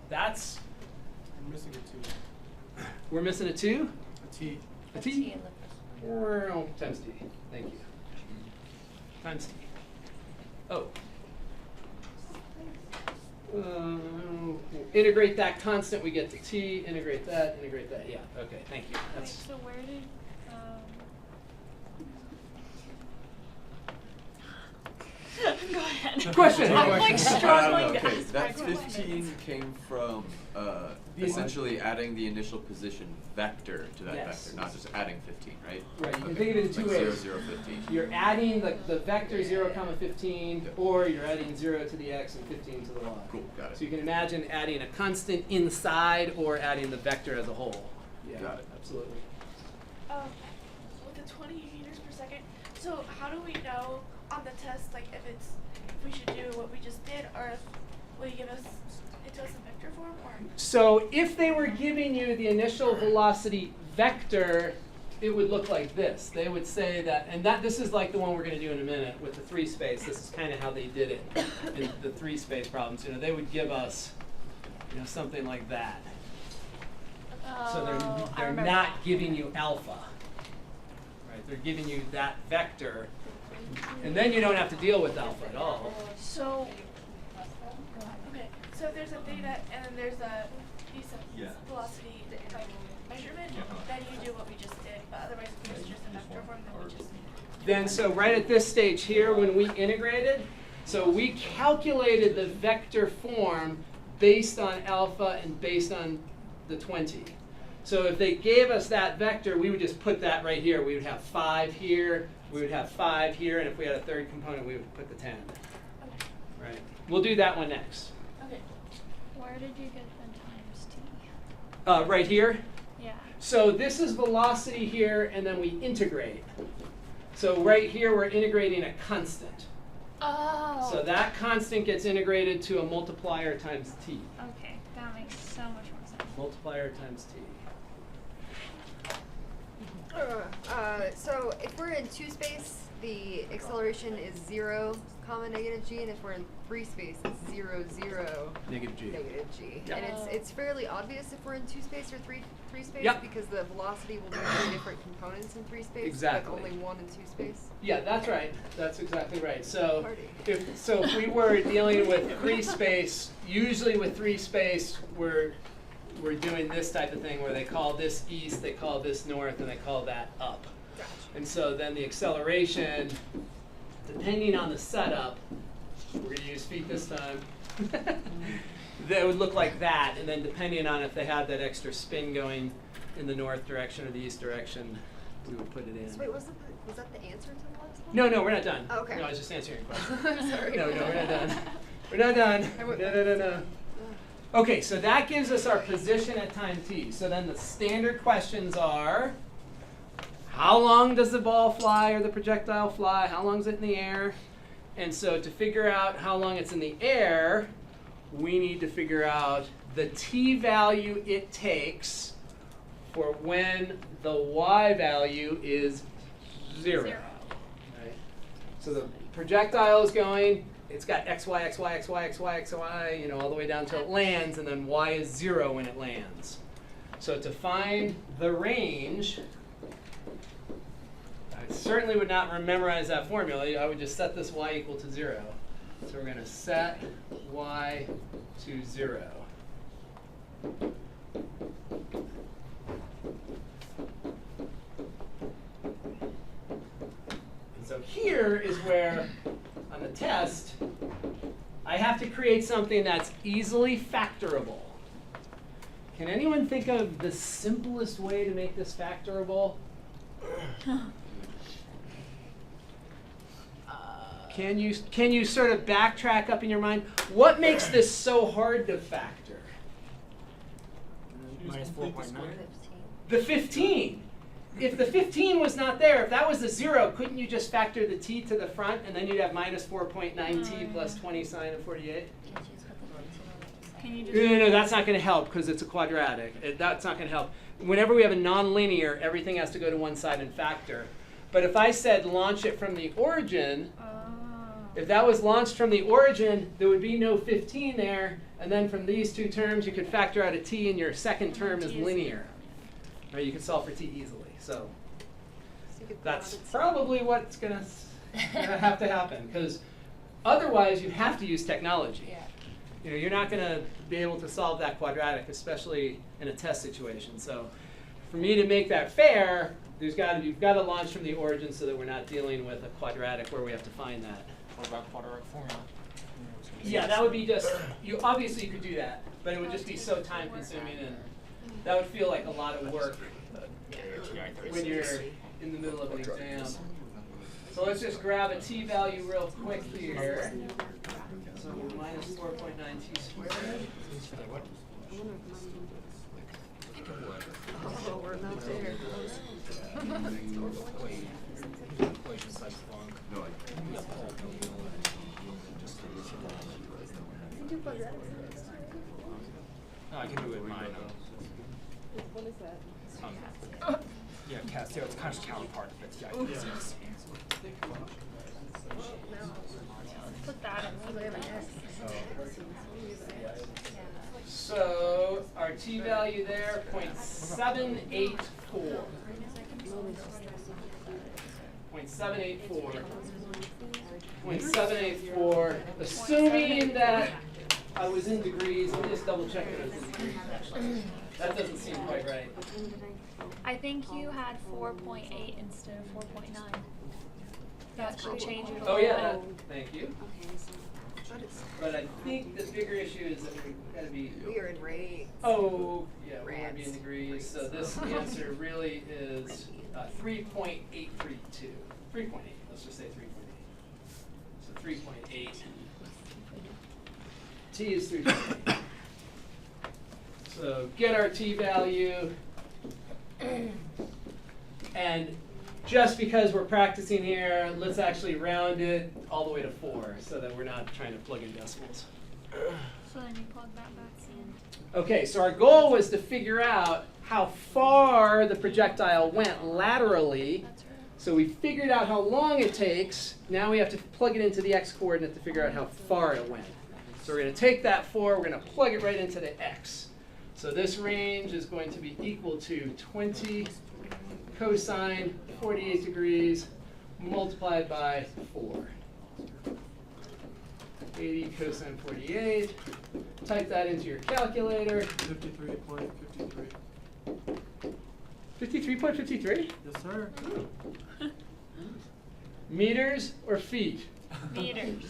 That's, I'm missing a 2. we're missing a 2? A T. A T t? in the first one. Or oh, times t. Thank you. Times t. Oh. Integrate that constant, we get the t. Integrate that, yeah. Okay, thank you. Wait, That's, so where did, go ahead. Question. I'm like struggling to Okay, ask that my 15 came from essentially adding the initial position vector to that Yes. vector, not just adding 15, right? Right, you can Okay. think of it in two like ways. 0, 0, 15. You're adding the vector 0, 15, Yeah. or you're adding 0 to the x and 15 to the y. Cool, got it. So you can imagine adding a constant inside or adding the vector as a whole. Yeah, Got it. absolutely. With the 20 meters per second, so how do we know on the test, like, if we should do what we just did, or if will you give us it to us in vector form, or? So if they were giving you the initial velocity vector, it would look like this. They would say that, and that this is like the one we're going to do in a minute with the 3 space. This is kind of how they did it in the 3 space problems. You know, they would give us, you know, something like that. So I they're remember not that. giving you alpha, right? They're giving you that vector, and then you don't have to deal with alpha at all. So, okay, so if there's a theta and then there's a Yeah. velocity like measurement, then you do what we just did. But otherwise, if it's just a vector form, then we just. Then so right at this stage here, when we integrated, so we calculated the vector form based on alpha and based on the 20. So if they gave us that vector, we would just put that right here. We would have 5 here, we would have 5 here, and if we had a third component, we would put the 10. Okay. Right. We'll do that one next. Okay. Where did you get the times t? Right here. Yeah. So this is velocity here, and then we integrate. So right here, we're integrating a constant. Oh. So that constant gets integrated to a multiplier times t. Okay, that makes so much more sense. Multiplier times t. So if we're in 2 space, the acceleration is 0, comma negative g, and if we're in 3 space, it's 0, 0, Negative g. negative g. Yep. And it's fairly obvious if we're in 2 space or 3 space Yep. because the velocity will be 3 different components in 3 space, Exactly. but only 1 in 2 space. Yeah, that's right. That's exactly right. So Party. if we were dealing with 3 space, usually with 3 space, we're doing this type of thing where they call this east, they call this north, and they call that up. Gotcha. And so then the acceleration, depending on the setup, we're going to use feet this time, that would look like that. And then depending on if they had that extra spin going in the north direction or the east direction, we would put it in. So wait, was that the answer to the last one? No, we're not done. Oh, okay. No, I was just answering your question. I'm sorry. No, we're not done. We're not done. No. Okay, so that gives us our position at time t. So then the standard questions are, how long does the ball fly or the projectile fly? How long is it in the air? And so to figure out how long it's in the air, we need to figure out the t value it takes for when the y value is 0. Right? So the projectile is going, it's got x, y, x, y, x, y, x, y, x, y, all the way down till it lands, and then y is 0 when it lands. So to find the range, I certainly would not memorize that formula. I would just set this y equal to 0. So we're going to set y to 0. And so here is where, on the test, I have to create something that's easily factorable. Can anyone think of the simplest way to make this factorable? Can you sort of backtrack up in your mind? What makes this so hard to factor? Minus 4.9. The 15. If the 15 was not there, if that was the 0, couldn't you just factor the t to the front, and then you'd have minus 4.9t plus 20 sine of 48? Can you just No, that's not going to help because it's a quadratic. That's not going to help. Whenever we have a nonlinear, everything has to go to one side and factor. But if I said launch it from the origin, if that was launched from the origin, there would be no 15 there, and then from these 2 terms, you could factor out a t, and your second term is linear. Right? You can solve for t easily. So that's probably what's going to have to happen, because otherwise you have to use technology. You're not going to be able to solve that quadratic, especially in a test situation. So for me to make that fair, you've got to launch from the origin so that we're not dealing with a quadratic where we have to find that. What about quadratic formula? Yeah, that would be just, obviously you could do that, but it would just be so time consuming, and that would feel like a lot of work when you're in the middle of an exam. So let's just grab a t value real quick here. So minus 4.9 t squared. Oh, we're not there. No, I can do it in mine. What is that? Yeah, Castile, it's kind of counterpart of it. Yeah, I can do this. put that in? So our t value there, 0.784. 0.784. 0.784. Assuming that I was in degrees, let me just double check that I was in degrees actually. That doesn't seem quite right. I think you had 4.8 instead of 4.9. That should change it a Oh little yeah, bit. thank you. But I think the bigger issue is that we've got to be. We are in rates. Oh yeah. Rand be in degrees. So this answer really is 3.832. 3.8. Let's just say 3.8. So 3.8. T is 3.8. So get our t value. And just because we're practicing here, let's actually round it all the way to 4 so that we're not trying to plug in decimals. So then you plug that back in. Okay, so our goal was to figure out how far the projectile went laterally. That's right. So we figured out how long it takes. Now we have to plug it into the x-coordinate to figure out how far it went. So we're going to take that 4, we're going to plug it right into the x. So this range is going to be equal to 20 cosine 48 degrees multiplied by 4. 80 cosine 48. Type that into your calculator. 53.53. 53.53? Yes, sir. Meters or feet? Meters.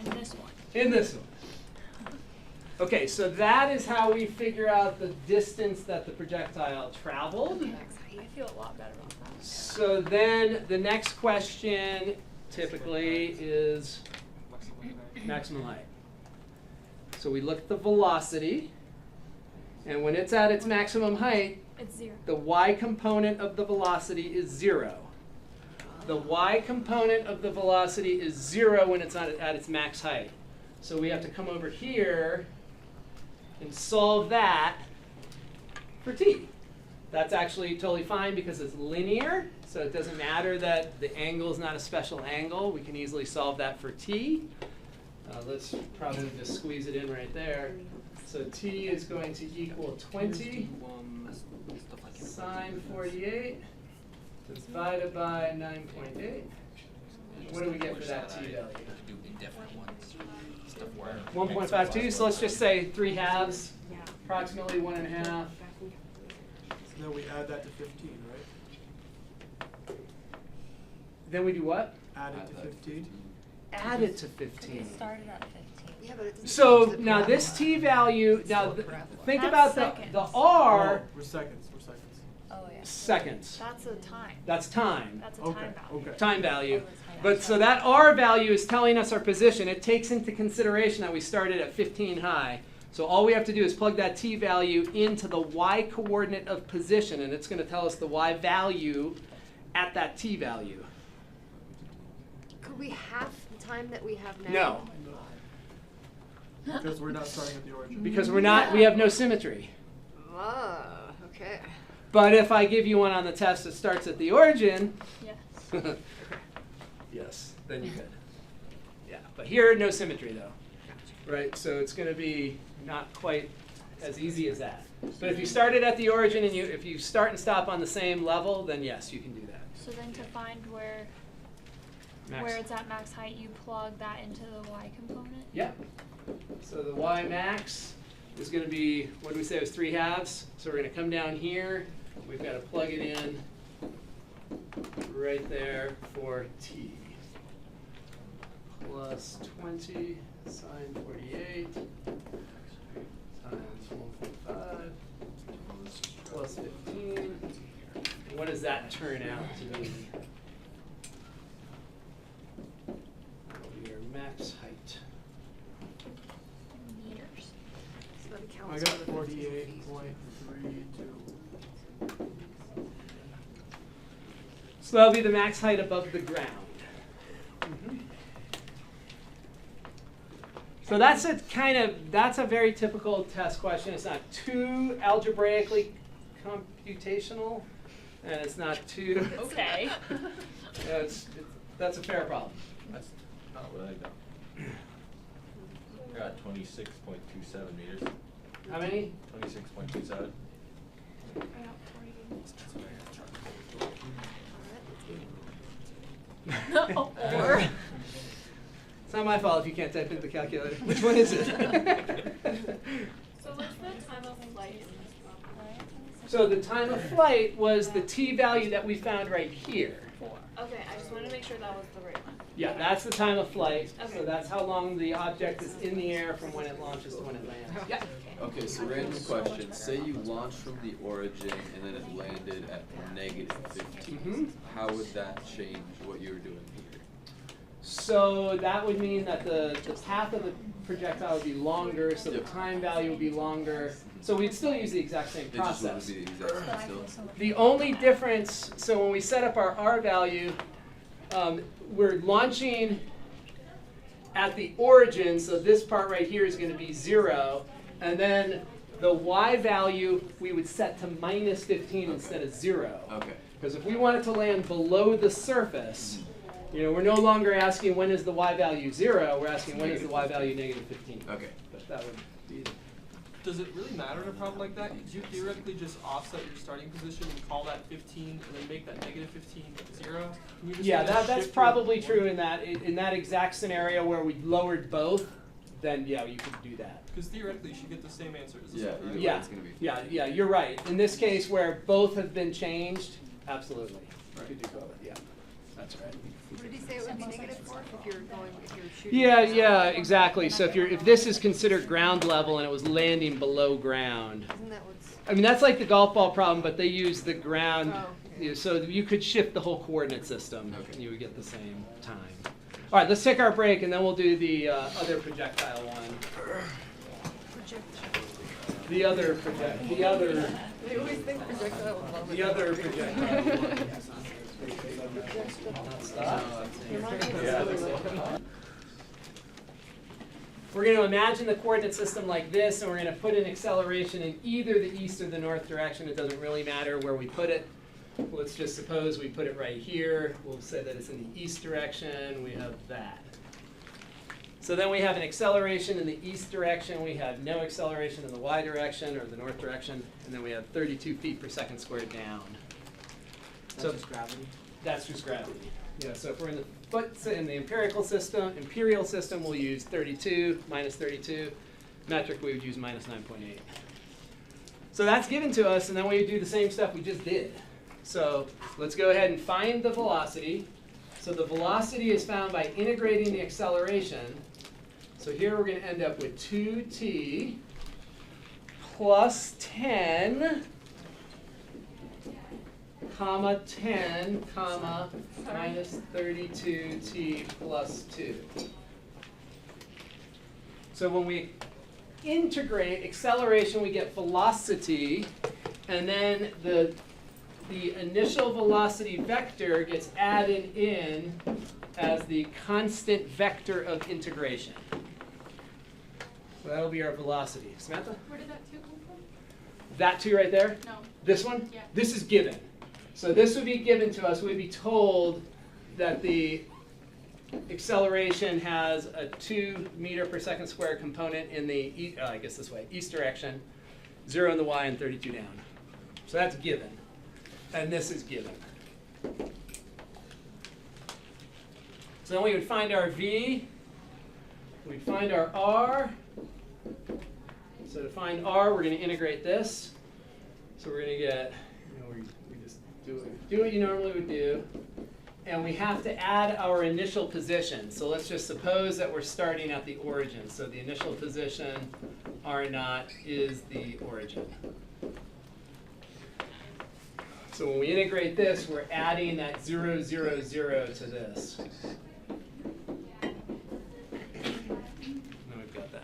In this one. In this one. Okay, so that is how we figure out the distance that the projectile traveled. I feel a lot better about that. So then the next question typically is maximum height. So we look at the velocity, and when it's at its maximum height, It's 0. the y component of the velocity is 0. The y component of the velocity is 0 when it's not at its max height. So we have to come over here and solve that for t. That's actually totally fine because it's linear, so it doesn't matter that the angle is not a special angle. We can easily solve that for t. Let's probably just squeeze it in right there. So t is going to equal 20 sine 48 divided by 9.8. What do we get for that t value? 1.52, so let's just say 3 halves, approximately 1.5. So then we add that to 15, right? Then we do what? Add it to 15. Add it to It 15. started at 15. Yeah, but it doesn't So change the now this parabola. t value, now think That's about seconds. the r, Oh, we're seconds. We're seconds. Oh, yeah. seconds. That's a time. That's time. That's a Okay. time value. Okay. Time value. Oh, that's high. But so that r value is telling us our position. It takes into consideration that we started at 15 high. So all we have to do is plug that t value into the y coordinate of position, and it's going to tell us the y value at that t value. Could we half the time that we have now? No, Because we're not starting at the origin. because we have no symmetry. Ah, okay. But if I give you one on the test that starts at the origin, Yes. yes, then you could. Yeah, but here, no symmetry though. Right, so it's going to be not quite as easy as that. But if you started at the origin and if you start and stop on the same level, then yes, you can do that. So then to find where Max. it's at max height, you plug that into the y component? Yep. So the y max is going to be, what did we say, it was 3 halves? So we're going to come down here. We've got to plug it in right there for t. Plus 20 sine 48 times 1.5 plus 15. And what does that turn out to be? That'll be our max height. Meters. So that I accounts got for the 15 feet. 48.32. So that'll be the max height above the ground. So that's a very typical test question. It's not too algebraically computational, and it's not too. Okay. That's a fair problem. That's not what I got. I got 26.27 meters. How many? 26.27. I got 40. Or It's not my fault if you can't type into the calculator. Which one is it? So what's the time of flight in this one? So the time of flight was the t value that we found right here. Okay, I just wanted to make sure that was the right one. Yeah, that's the time of flight. Okay. So that's how long the object is in the air from when it launches to when it lands. Yeah. Okay, so random question. Say you launched from the origin and then it landed at -15. Mhm. How would that change what you were doing here? So that would mean that the path of the projectile would be longer, so the Yep. time value would be longer. So we'd still use the exact same It just process. wouldn't be the exact same still? The only difference, so when we set up our R value, we're launching at the origin, so this part right here is going to be 0, and then the Y value we would set to -15 instead of 0. Okay. Because if we want it to land below the surface, we're no longer asking when is the Y value 0, we're asking when is the Y value -15. Okay. But that would be, Does it really matter in a problem like that? Could you theoretically just offset your starting position and call that 15 and then make that -15 0? Can you just yeah, kinda that's shift your- probably true in that exact scenario where we lowered both, then yeah, you could do that. Because theoretically you should get the same answer. Is this Yeah, right? either way Yeah, it's gonna be. yeah, you're right. In this case where both have been changed, absolutely. You Right. could do both, yeah. That's right. What did he say it would be negative for if you're shooting? Yeah, exactly. So if this is considered ground level and it was landing below ground, Isn't that what's? I mean, that's like the golf ball problem, but they use the ground. Oh, okay. So you could shift the whole coordinate system Okay. and you would get the same time. All right, let's take our break and then we'll do the other projectile one. The other They always think projectile will vomit. the other projectile one. We're going to imagine the coordinate system like this, and we're going to put an acceleration in either the east or the north direction. It doesn't really matter where we put it. Let's just suppose we put it right here. We'll say that it's in the east direction. We have that. So then we have an acceleration in the east direction. We have no acceleration in the y direction or the north direction. And then we have 32 feet per second squared down. That's just gravity. That's just gravity. Yeah, so if we're in the imperial system, we'll use 32 minus 32. Metric, we would use minus 9.8. So that's given to us, and then we do the same stuff we just did. So let's go ahead and find the velocity. So the velocity is found by integrating the acceleration. So here we're going to end up with 2t plus 10 comma 10 comma minus 32t plus 2. So when we integrate acceleration, we get velocity, and then the initial velocity vector gets added in as the constant vector of integration. So that'll be our velocity. Samantha? Where did that 2 come from? That 2 right there? No. This one? Yeah. This is given. So this would be given to us. We'd be told that the acceleration has a 2 meter per second squared component in the, I guess this way, east direction, 0 in the y, and 32 down. So that's given. And this is given. So then we would find our v. We'd find our r. So to find r, we're going to integrate this. So we're going to get, we just do what you normally would do. And we have to add our initial position. So let's just suppose that we're starting at the origin. So the initial position, r0, is the origin. So when we integrate this, we're adding that 0, 0, 0 to this. Now we've got that.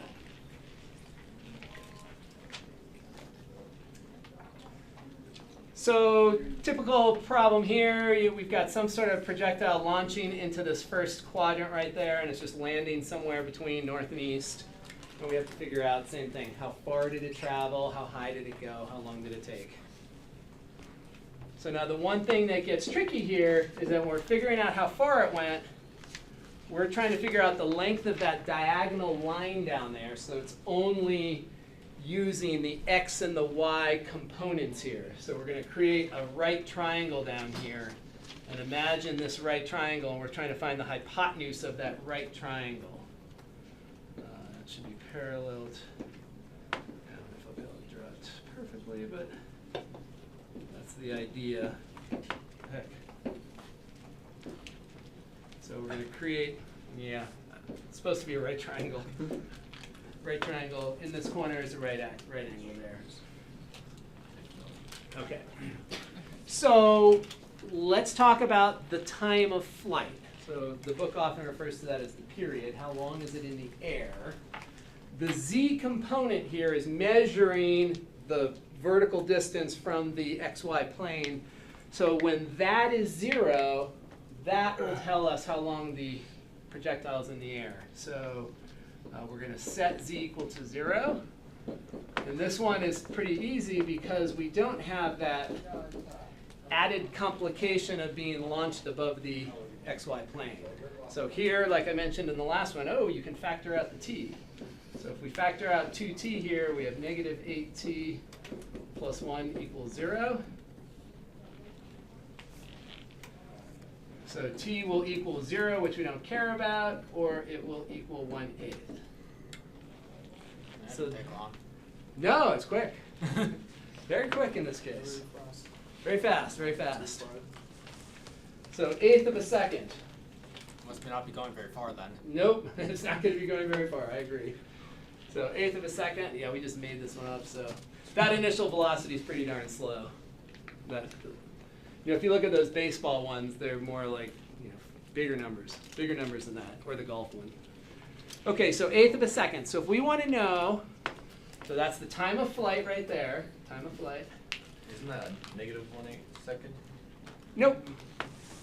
So typical problem here, we've got some sort of projectile launching into this first quadrant right there, and it's just landing somewhere between north and east. And we have to figure out, same thing, how far did it travel, how high did it go, how long did it take? So now the one thing that gets tricky here is that when we're figuring out how far it went, we're trying to figure out the length of that diagonal line down there, so it's only using the x and the y components here. So we're going to create a right triangle down here. And imagine this right triangle, and we're trying to find the hypotenuse of that right triangle. That should be parallel to, I don't know if I'll be able to draw it perfectly, but that's the idea. Heck. So we're trying to create, yeah, it's supposed to be a right triangle. Right triangle in this corner is a right angle there. Okay. So let's talk about the time of flight. So the book often refers to that as the period. How long is it in the air? The z component here is measuring the vertical distance from the xy plane. So when that is 0, that will tell us how long the projectile is in the air. So we're going to set z equal to 0. And this one is pretty easy because we don't have that added complication of being launched above the xy plane. So here, like I mentioned in the last one, you can factor out the t. So if we factor out 2t here, we have negative 8t plus 1 equals 0. So t will equal 0, which we don't care about, or it will equal 1/8. So take long. no, it's quick. Very quick in this case. Very fast, very fast. So 1/8 of a second. Must not be going very far then. Nope, it's not going to be going very far. I agree. So 1/8 of a second. Yeah, we just made this one up. So that initial velocity is pretty darn slow. That, if you look at those baseball ones, they're more like bigger numbers than that, or the golf one. Okay, so 1/8 of a second. So if we want to know, so that's the time of flight right there. Time of flight. Isn't that a negative 1/8 second? Nope.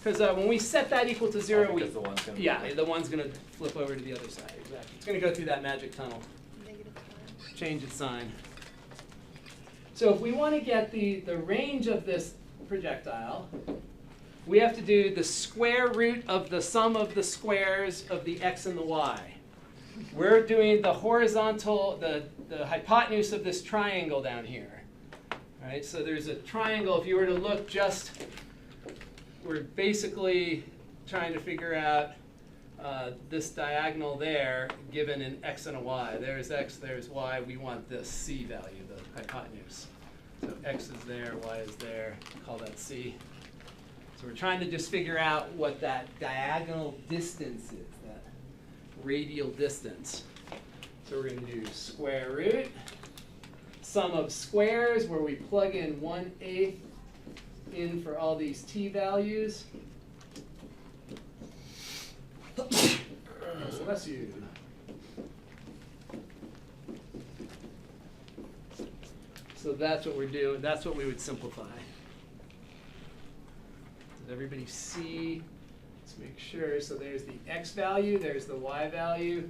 Because when we set that equal to 0, because the one's gonna the one's going to flip over to the other side. Exactly. It's going to go through that magic tunnel. Negative time. Change its sign. So if we want to get the range of this projectile, we have to do the square root of the sum of the squares of the x and the y. We're doing the horizontal, the hypotenuse of this triangle down here. All right, so there's a triangle. If you were to look we're basically trying to figure out this diagonal there, given an x and a y. There's x, there's y. We want this c value, the hypotenuse. So x is there, y is there. Call that c. So we're trying to just figure out what that diagonal distance is, that radial distance. So we're going to do square root, sum of squares, where we plug in 1/8 in for all these t values. So that's you. So that's what we're doing. That's what we would simplify. Does everybody see? Let's make sure. So there's the x value. There's the y value.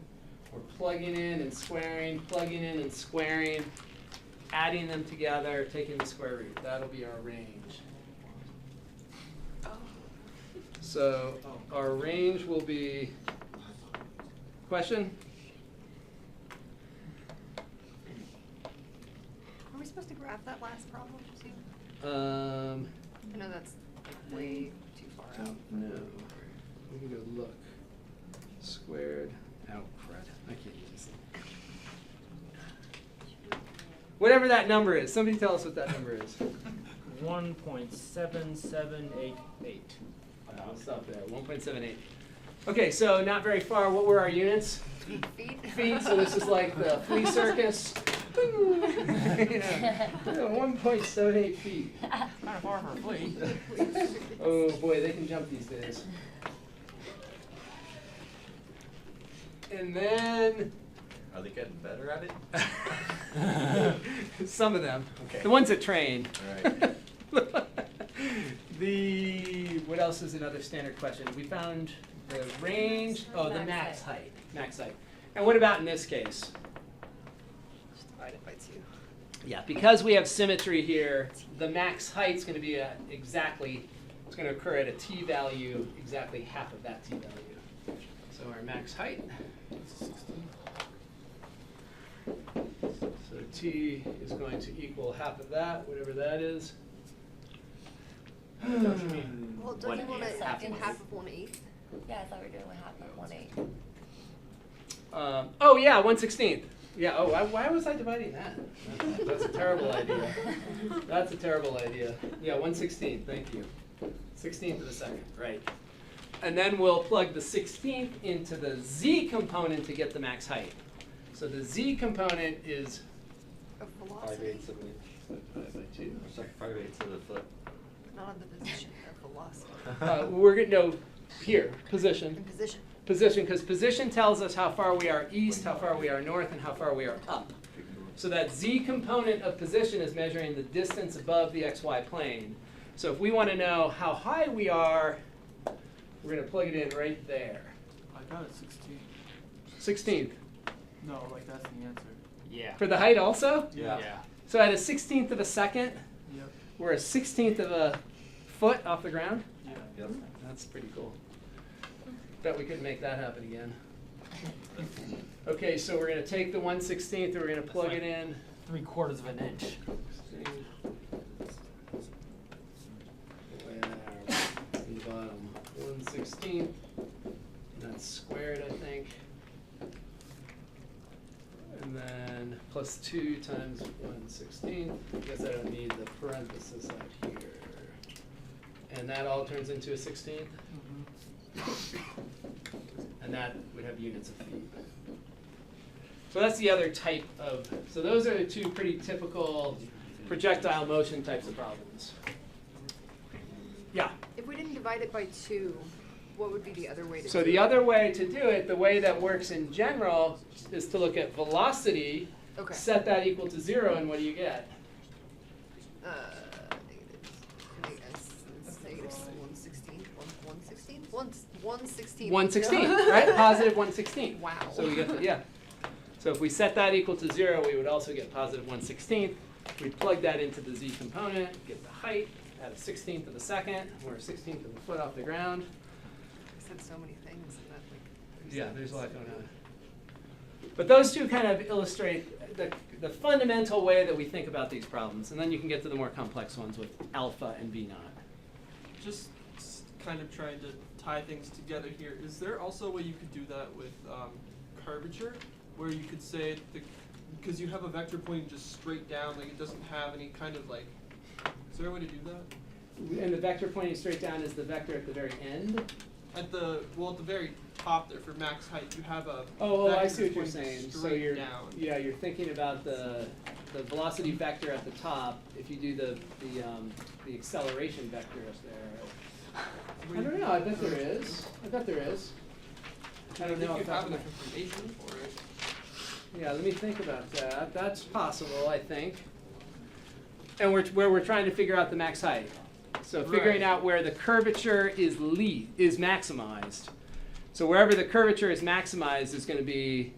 We're plugging in and squaring, plugging in and squaring, adding them together, taking the square root. That'll be our range. So our range will be, question? Are we supposed to graph that last problem too? I know that's way too far out. No. We can go look. Squared. Oh, crud. I can't use this thing. Whatever that number is. Somebody tell us what that number is. 1.7788. I'll stop there. 1.78. Okay, so not very far. What were our units? Feet. So this is like the flea circus. 1.78 feet. Kind of far for a flea. Oh boy, they can jump these days. And then Are they getting better at it? some of them. Okay. The ones that train. All right. What else is another standard question? We found the range. Oh, the max height. Max height. And what about in this case? Just divide it by 2. Yeah, because we have symmetry here, the max height is going to be it's going to occur at a t value, exactly half of that t value. So our max height. So t is going to equal half of that, whatever that is. Well, don't you want it in 1/8. half of 1/8? Yeah, I thought we were doing half of 1/8. Oh yeah, 1/16. Yeah. Oh, why was I dividing that? That's a terrible idea. That's a terrible idea. Yeah, 1/16. Thank you. 16th of a second. Right. And then we'll plug the 16th into the z component to get the max height. So the z component is Of 5/8 velocity, of an inch. 5/2. Or sorry, 5/8 of a foot. not of the position, of velocity. We're gonna no here In position. position. Position, because position tells us how far we are east, how far we are north, and how far we are up. So that z component of position is measuring the distance above the xy plane. So if we want to know how high we are, we're going to plug it in right there. I got it 16. 16th. No, like that's the answer. Yeah. For the height also? Yeah. So at a 16th of a second, Yep. we're a 16th of a foot off the ground? Yeah. Yep. That's pretty cool. Bet we could make that happen again. Okay, so we're going to take the 1/16th, and we're going to plug it in. 3/4 of an inch. Where? On the bottom. 1/16. That's squared, I think. And then plus 2 times 1/16. I guess I don't need the parenthesis out here. And that all turns into a 16th. And that would have units of feet. So that's the other type of, so those are the two pretty typical projectile motion types of problems. Yeah. If we didn't divide it by 2, what would be the other way to do it? So the other way to do it, the way that works in general, is to look at velocity, Okay. set that equal to 0, and what do you get? Negative 1/16. 1/16. 1/16, right? Positive 1/16. Wow. So we get to, yeah. So if we set that equal to 0, we would also get positive 1/16. We'd plug that into the z component, get the height at a 16th of a second. We're a 16th of a foot off the ground. I said so many things in that, like. Yeah, there's a lot going on. But those two kind of illustrate the fundamental way that we think about these problems. And then you can get to the more complex ones with alpha and V naught. Just kind of trying to tie things together here. Is there also a way you could do that with curvature, where you could say because you have a vector pointing just straight down, like it doesn't have any kind of like. Is there a way to do that? And the vector pointing straight down is the vector at the very end? At the very top there for max height, you have a. Oh, I vector see what you're pointing saying. So straight you're, down. yeah, you're thinking about the velocity vector at the top. If you do the acceleration vector up there. I don't know. I bet there is. I bet there is. I don't know think if you have that's enough information for it. Yeah, let me think about that. That's possible, I think. And where we're trying to figure out the max height. So figuring Right. out where the curvature is maximized. So wherever the curvature is maximized is going to be,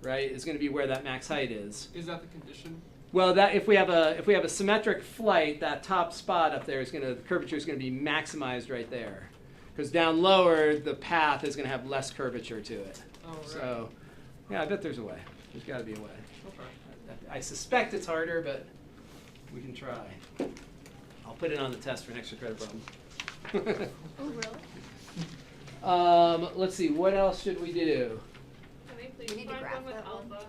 right, is going to be where that max height is. Is that the condition? Well, that if we have a symmetric flight, that top spot up there is the curvature is going to be maximized right there. Because down lower, the path is going to have less curvature to it. Oh, right. So, yeah, I bet there's a way. There's got to be a way. Okay. I suspect it's harder, but we can try. I'll put it on the test for an extra credit problem. Oh, really? Let's see, what else should we do? Can they You please need to find graph one with that one. alpha?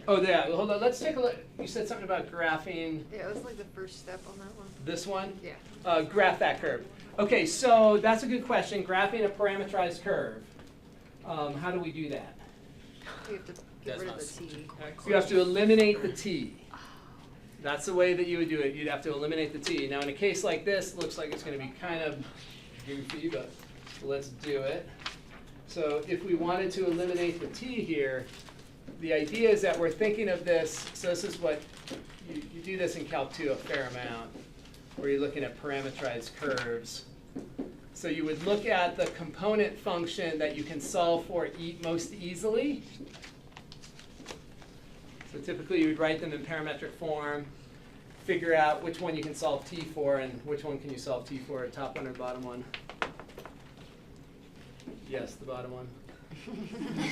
Oh, yeah, well, hold on, let's take a look. You said something about graphing Yeah, it was like the first step on that one. this one? Yeah. Graph that curve. Okay, so that's a good question, graphing a parameterized curve. How do we do that? You have to get rid of the T. You have to eliminate the t. That's the way that you would do it. You'd have to eliminate the t. Now, in a case like this, it looks like it's going to be kind of goofy, but let's do it. So if we wanted to eliminate the t here, the idea is that we're thinking of this. So this is what you do this in Calc 2 a fair amount, where you're looking at parameterized curves. So you would look at the component function that you can solve for most easily. So typically you would write them in parametric form, figure out which one you can solve t for and which one can you solve t for, top one or bottom one? Yes, the bottom one.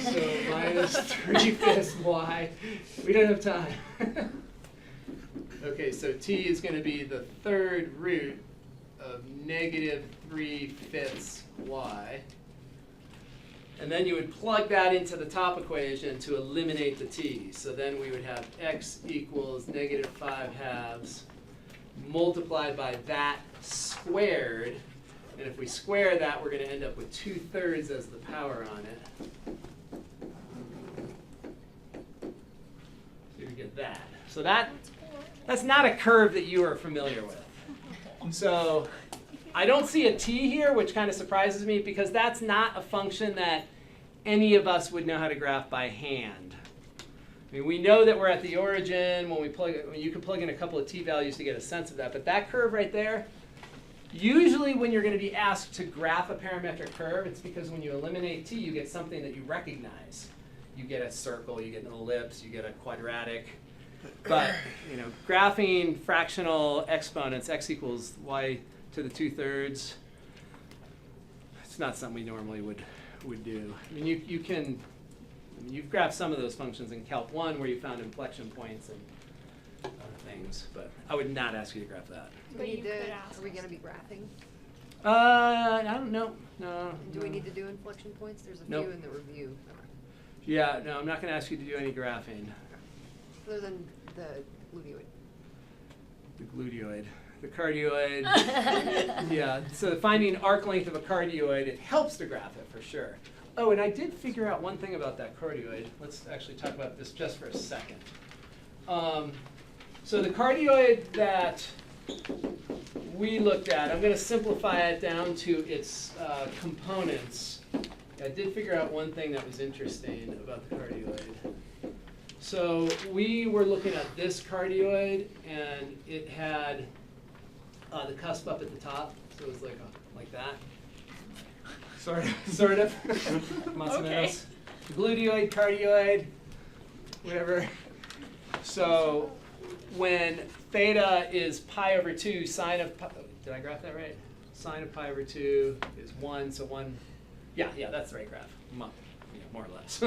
So minus 3/5 y. We don't have time. Okay, so t is going to be the third root of negative 3/5 y. And then you would plug that into the top equation to eliminate the t. So then we would have x equals negative 5/2 multiplied by that squared. And if we square that, we're going to end up with 2/3 as the power on it. So you get that. So that's not a curve that you are familiar with. So I don't see a t here, which kind of surprises me because that's not a function that any of us would know how to graph by hand. I mean, we know that we're at the origin when you can plug in a couple of t values to get a sense of that. But that curve right there, usually when you're going to be asked to graph a parametric curve, it's because when you eliminate t, you get something that you recognize. You get a circle, you get an ellipse, you get a quadratic. But graphing fractional exponents, x equals y to the 2/3, it's not something we normally would do. I mean, you've graphed some of those functions in Calc 1 where you found inflection points and other things, but I would not ask you to graph that. Are we going to be graphing? I don't know. No. Do we need to do inflection points? There's a Nope. few in the review. Yeah, no, I'm not going to ask you to do any graphing. Other than the gluteoid. The gluteoid. The cardioid. Yeah, so finding arc length of a cardioid, it helps to graph it for sure. Oh, and I did figure out one thing about that cardioid. Let's actually talk about this just for a second. So the cardioid that we looked at, I'm going to simplify it down to its components. I did figure out one thing that was interesting about the cardioid. So we were looking at this cardioid, and it had the cusp up at the top, so it was like that. Sort of. Okay. Gluteoid, cardioid, whatever. So when theta is pi over 2, sine of pi, did I graph that right? Sine of pi over 2 is 1, so 1, yeah, that's the right graph, more or less.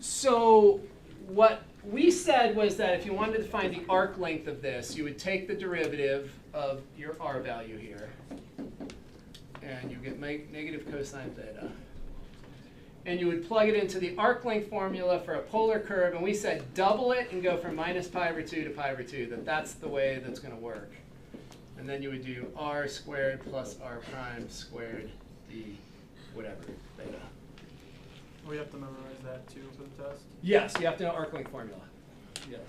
So what we said was that if you wanted to find the arc length of this, you would take the derivative of your r value here, and you get negative cosine theta. And you would plug it into the arc length formula for a polar curve, and we said double it and go from minus pi over 2 to pi over 2, that's the way that's going to work. And then you would do r squared plus r prime squared d whatever theta. We have to memorize that too for the test. Yes, you have to know arc length formula. Yes.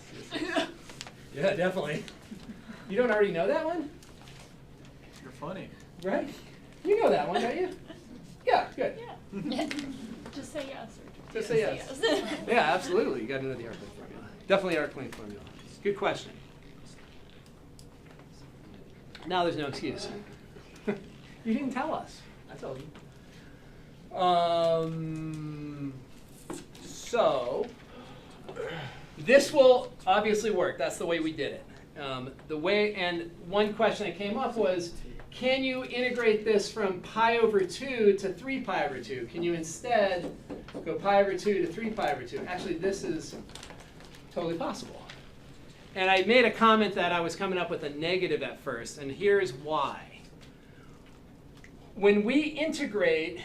Yeah, definitely. You don't already know that one? You're funny. Right? You know that one, don't you? Yeah, good. Yeah. Just say yes. Or Just say yes. Yeah, absolutely. You got to know the arc length formula. Definitely arc length formula. Good question. Now there's no excuse. You didn't tell us. I told you. So this will obviously work. That's the way we did it. And one question that came up was, can you integrate this from pi over 2 to 3 pi over 2? Can you instead go pi over 2 to 3 pi over 2? Actually, this is totally possible. And I made a comment that I was coming up with a negative at first, and here's why. When we integrate,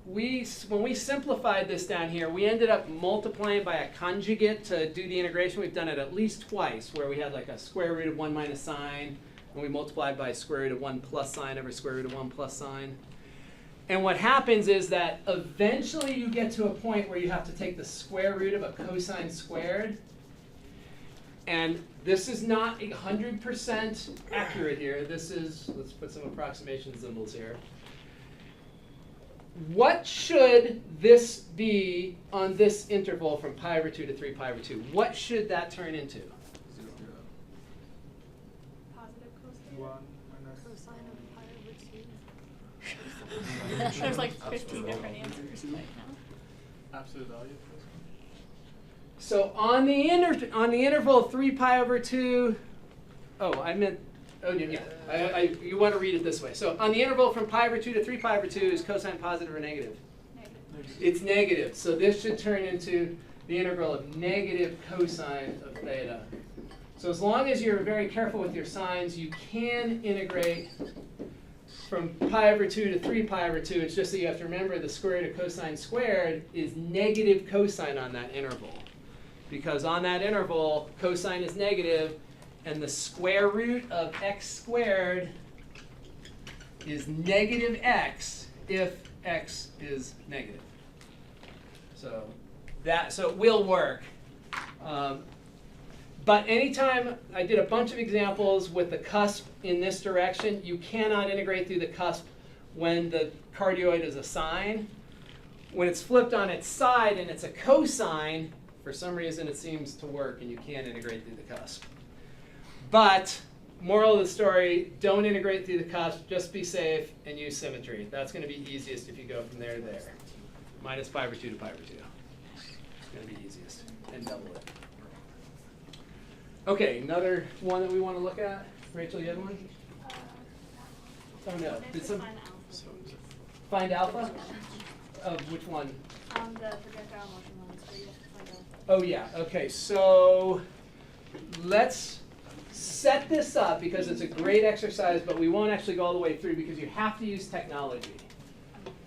when we simplified this down here, we ended up multiplying by a conjugate to do the integration. We've done it at least twice, where we had like a square root of 1 minus sine, and we multiplied by square root of 1 plus sine over square root of 1 plus sine. And what happens is that eventually you get to a point where you have to take the square root of a cosine squared. And this is not 100% accurate here. This is, let's put some approximation symbols here. What should this be on this interval from pi over 2 to 3 pi over 2? What should that turn into? positive cosine. 1 minus. Cosine of pi over 2. There's like 15 different answers right now. Absolute value. So on the interval 3 pi over 2, you want to read it this way. So on the interval from pi over 2 to 3 pi over 2, is cosine positive or negative? Negative. It's negative. So this should turn into the integral of negative cosine of theta. So as long as you're very careful with your signs, you can integrate from pi over 2 to 3 pi over 2. It's just that you have to remember the square root of cosine squared is negative cosine on that interval. Because on that interval, cosine is negative, and the square root of x squared is negative x if x is negative. So it will work. But anytime I did a bunch of examples with the cusp in this direction, you cannot integrate through the cusp when the cardioid is a sine. When it's flipped on its side and it's a cosine, for some reason it seems to work and you can't integrate through the cusp. But moral of the story, don't integrate through the cusp, just be safe and use symmetry. That's going to be easiest if you go from there to there. Minus pi over 2 to pi over 2. It's going to be easiest, and double it. Okay, another one that we want to look at. Rachel, you have one? Oh no, did some find alpha? Of which one? The projectile motion ones, where you have to find alpha. Oh yeah, okay, so let's set this up because it's a great exercise, but we won't actually go all the way through because you have to use technology.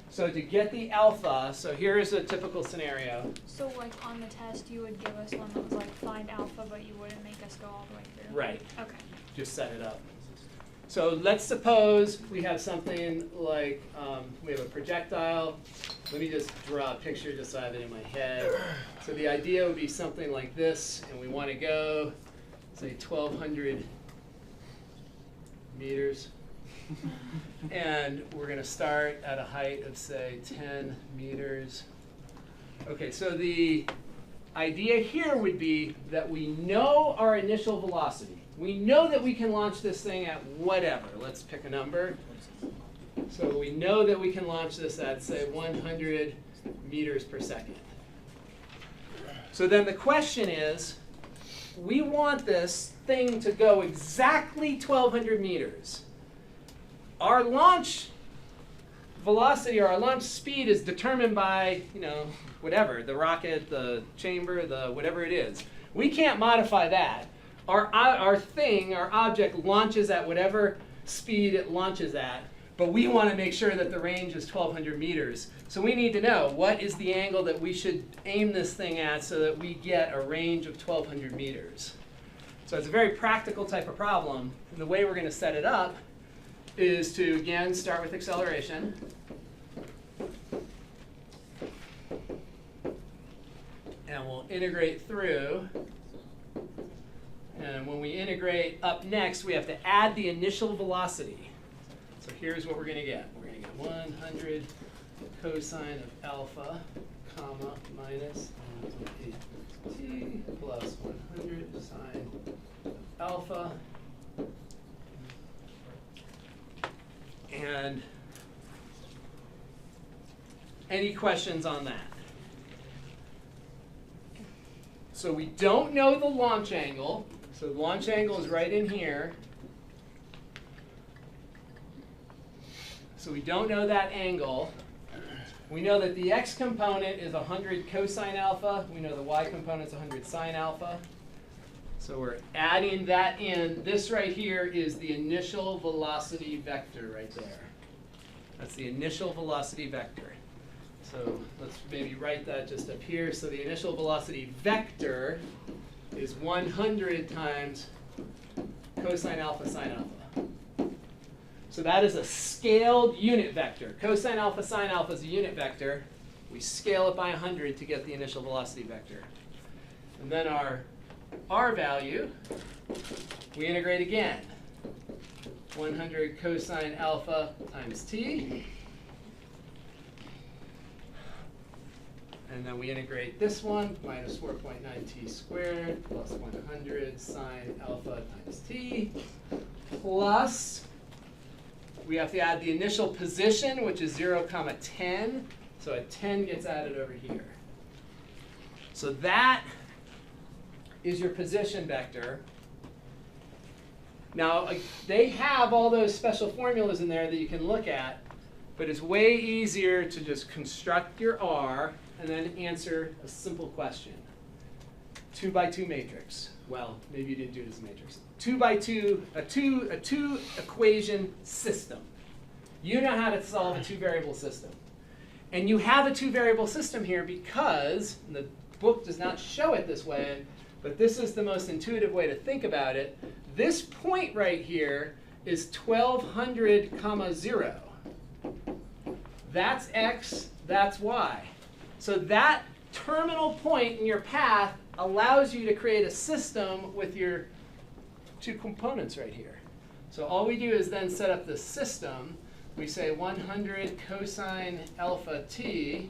So to get the alpha, so here is a typical scenario. So like on the test, you would give us one that was like find alpha, but you wouldn't make us go all the way through. Right. Okay. Just set it up. So let's suppose we have something like, we have a projectile. Let me just draw a picture just so I have it in my head. So the idea would be something like this, and we want to go, say, 1,200 meters. And we're going to start at a height of, say, 10 meters. Okay, so the idea here would be that we know our initial velocity. We know that we can launch this thing at whatever. Let's pick a number. So we know that we can launch this at, say, 100 meters per second. So then the question is, we want this thing to go exactly 1,200 meters. Our launch velocity or our launch speed is determined by, whatever, the rocket, the chamber, the whatever it is. We can't modify that. Our object launches at whatever speed it launches at, but we want to make sure that the range is 1,200 meters. So we need to know what is the angle that we should aim this thing at so that we get a range of 1,200 meters. So it's a very practical type of problem. And the way we're going to set it up is to, again, start with acceleration. And we'll integrate through. And when we integrate up next, we have to add the initial velocity. So here's what we're going to get. We're going to get 100 cosine of alpha, comma, minus t plus 100 sine alpha. And any questions on that? So we don't know the launch angle. So the launch angle is right in here. So we don't know that angle. We know that the x component is 100 cosine alpha. We know the y component is 100 sine alpha. So we're adding that in. This right here is the initial velocity vector right there. That's the initial velocity vector. So let's maybe write that just up here. So the initial velocity vector is 100 times cosine alpha sine alpha. So that is a scaled unit vector. Cosine alpha sine alpha is a unit vector. We scale it by 100 to get the initial velocity vector. And then our R value, we integrate again. 100 cosine alpha times t. And then we integrate this one, minus 4.9 t squared plus 100 sine alpha times t, plus, we have to add the initial position, which is 0, 10. So a 10 gets added over here. So that is your position vector. Now, they have all those special formulas in there that you can look at, but it's way easier to just construct your R and then answer a simple question. 2 by 2 matrix. Well, maybe you didn't do it as a matrix. 2 by 2, a two equation system. You know how to solve a 2 variable system. And you have a 2 variable system here because, and the book does not show it this way, but this is the most intuitive way to think about it. This point right here is 1200 comma 0. That's x, that's y. So that terminal point in your path allows you to create a system with your two components right here. So all we do is then set up the system. We say 100 cosine alpha t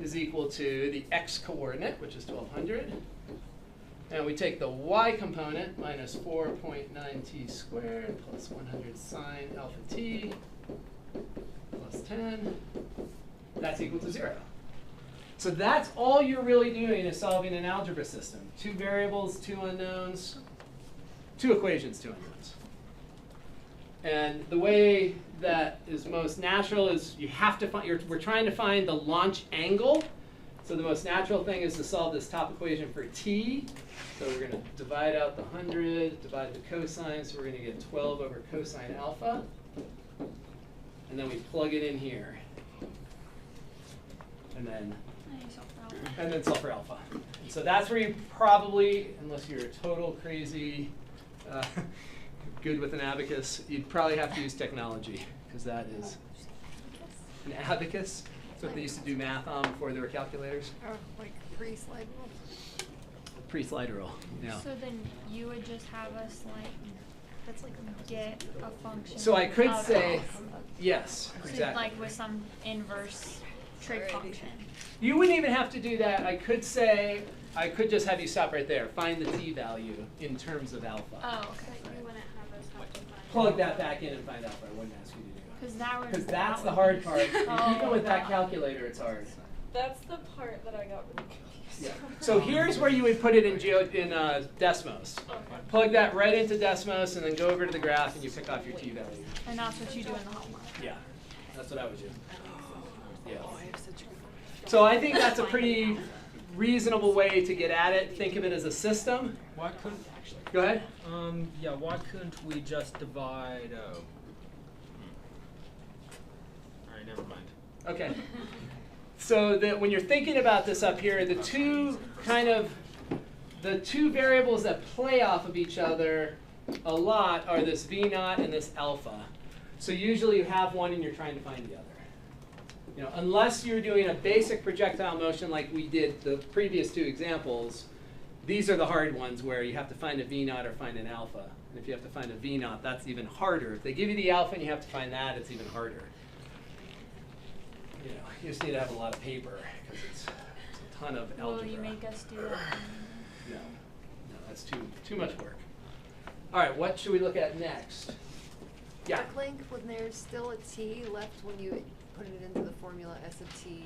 is equal to the x coordinate, which is 1200. And we take the y component, minus 4.9 t squared plus 100 sine alpha t plus 10. That's equal to 0. So that's all you're really doing is solving an algebra system. 2 variables, 2 unknowns, 2 equations, 2 unknowns. And the way that is most natural is you have to find, we're trying to find the launch angle. So the most natural thing is to solve this top equation for t. So we're going to divide out the 100, divide the cosine, so we're going to get 12 over cosine alpha. And then we plug it in here. And then solve for alpha. And so that's where you probably, unless you're a total crazy, good with an abacus, you'd probably have to use technology, because that is an abacus. That's what they used to do math on before there were calculators. Or like pre-slide rule. Pre-slide rule, yeah. So then you would just have us that's like get a function. So I could out say, of- yes, so exactly. like with some inverse trig function. You wouldn't even have to do that. I could say, I could just have you stop right there. Find the t value in terms of alpha. Oh, okay. You wouldn't have us have to find. Plug that back in and find alpha. I wouldn't ask you to do it. Because that would. Because that that's the would hard be- part. Oh, Even with that wow. calculator, it's hard. That's the part that I got really confused. Yeah. So here's where you would put it in Desmos. Okay. Plug that right into Desmos and then go over to the graph and you pick off your t value. And that's what you do in the homework. Yeah, that's what I would do. Yeah. So I think that's a pretty reasonable way to get at it. Think of it as a system. Why couldn't, Go ahead. yeah, why couldn't we just divide, Alright, never mind. Okay. So that when you're thinking about this up here, the two variables that play off of each other a lot are this v naught and this alpha. So usually you have one and you're trying to find the other. You know, unless you're doing a basic projectile motion like we did the previous 2 examples, these are the hard ones where you have to find a v naught or find an alpha. And if you have to find a v naught, that's even harder. If they give you the alpha and you have to find that, it's even harder. You know, you just need to have a lot of paper because it's a ton of algebra. Will you make us do that? No, that's too much work. All right, what should we look at next? Yeah. Arc length, when there's still a t left when you put it into the formula S of t.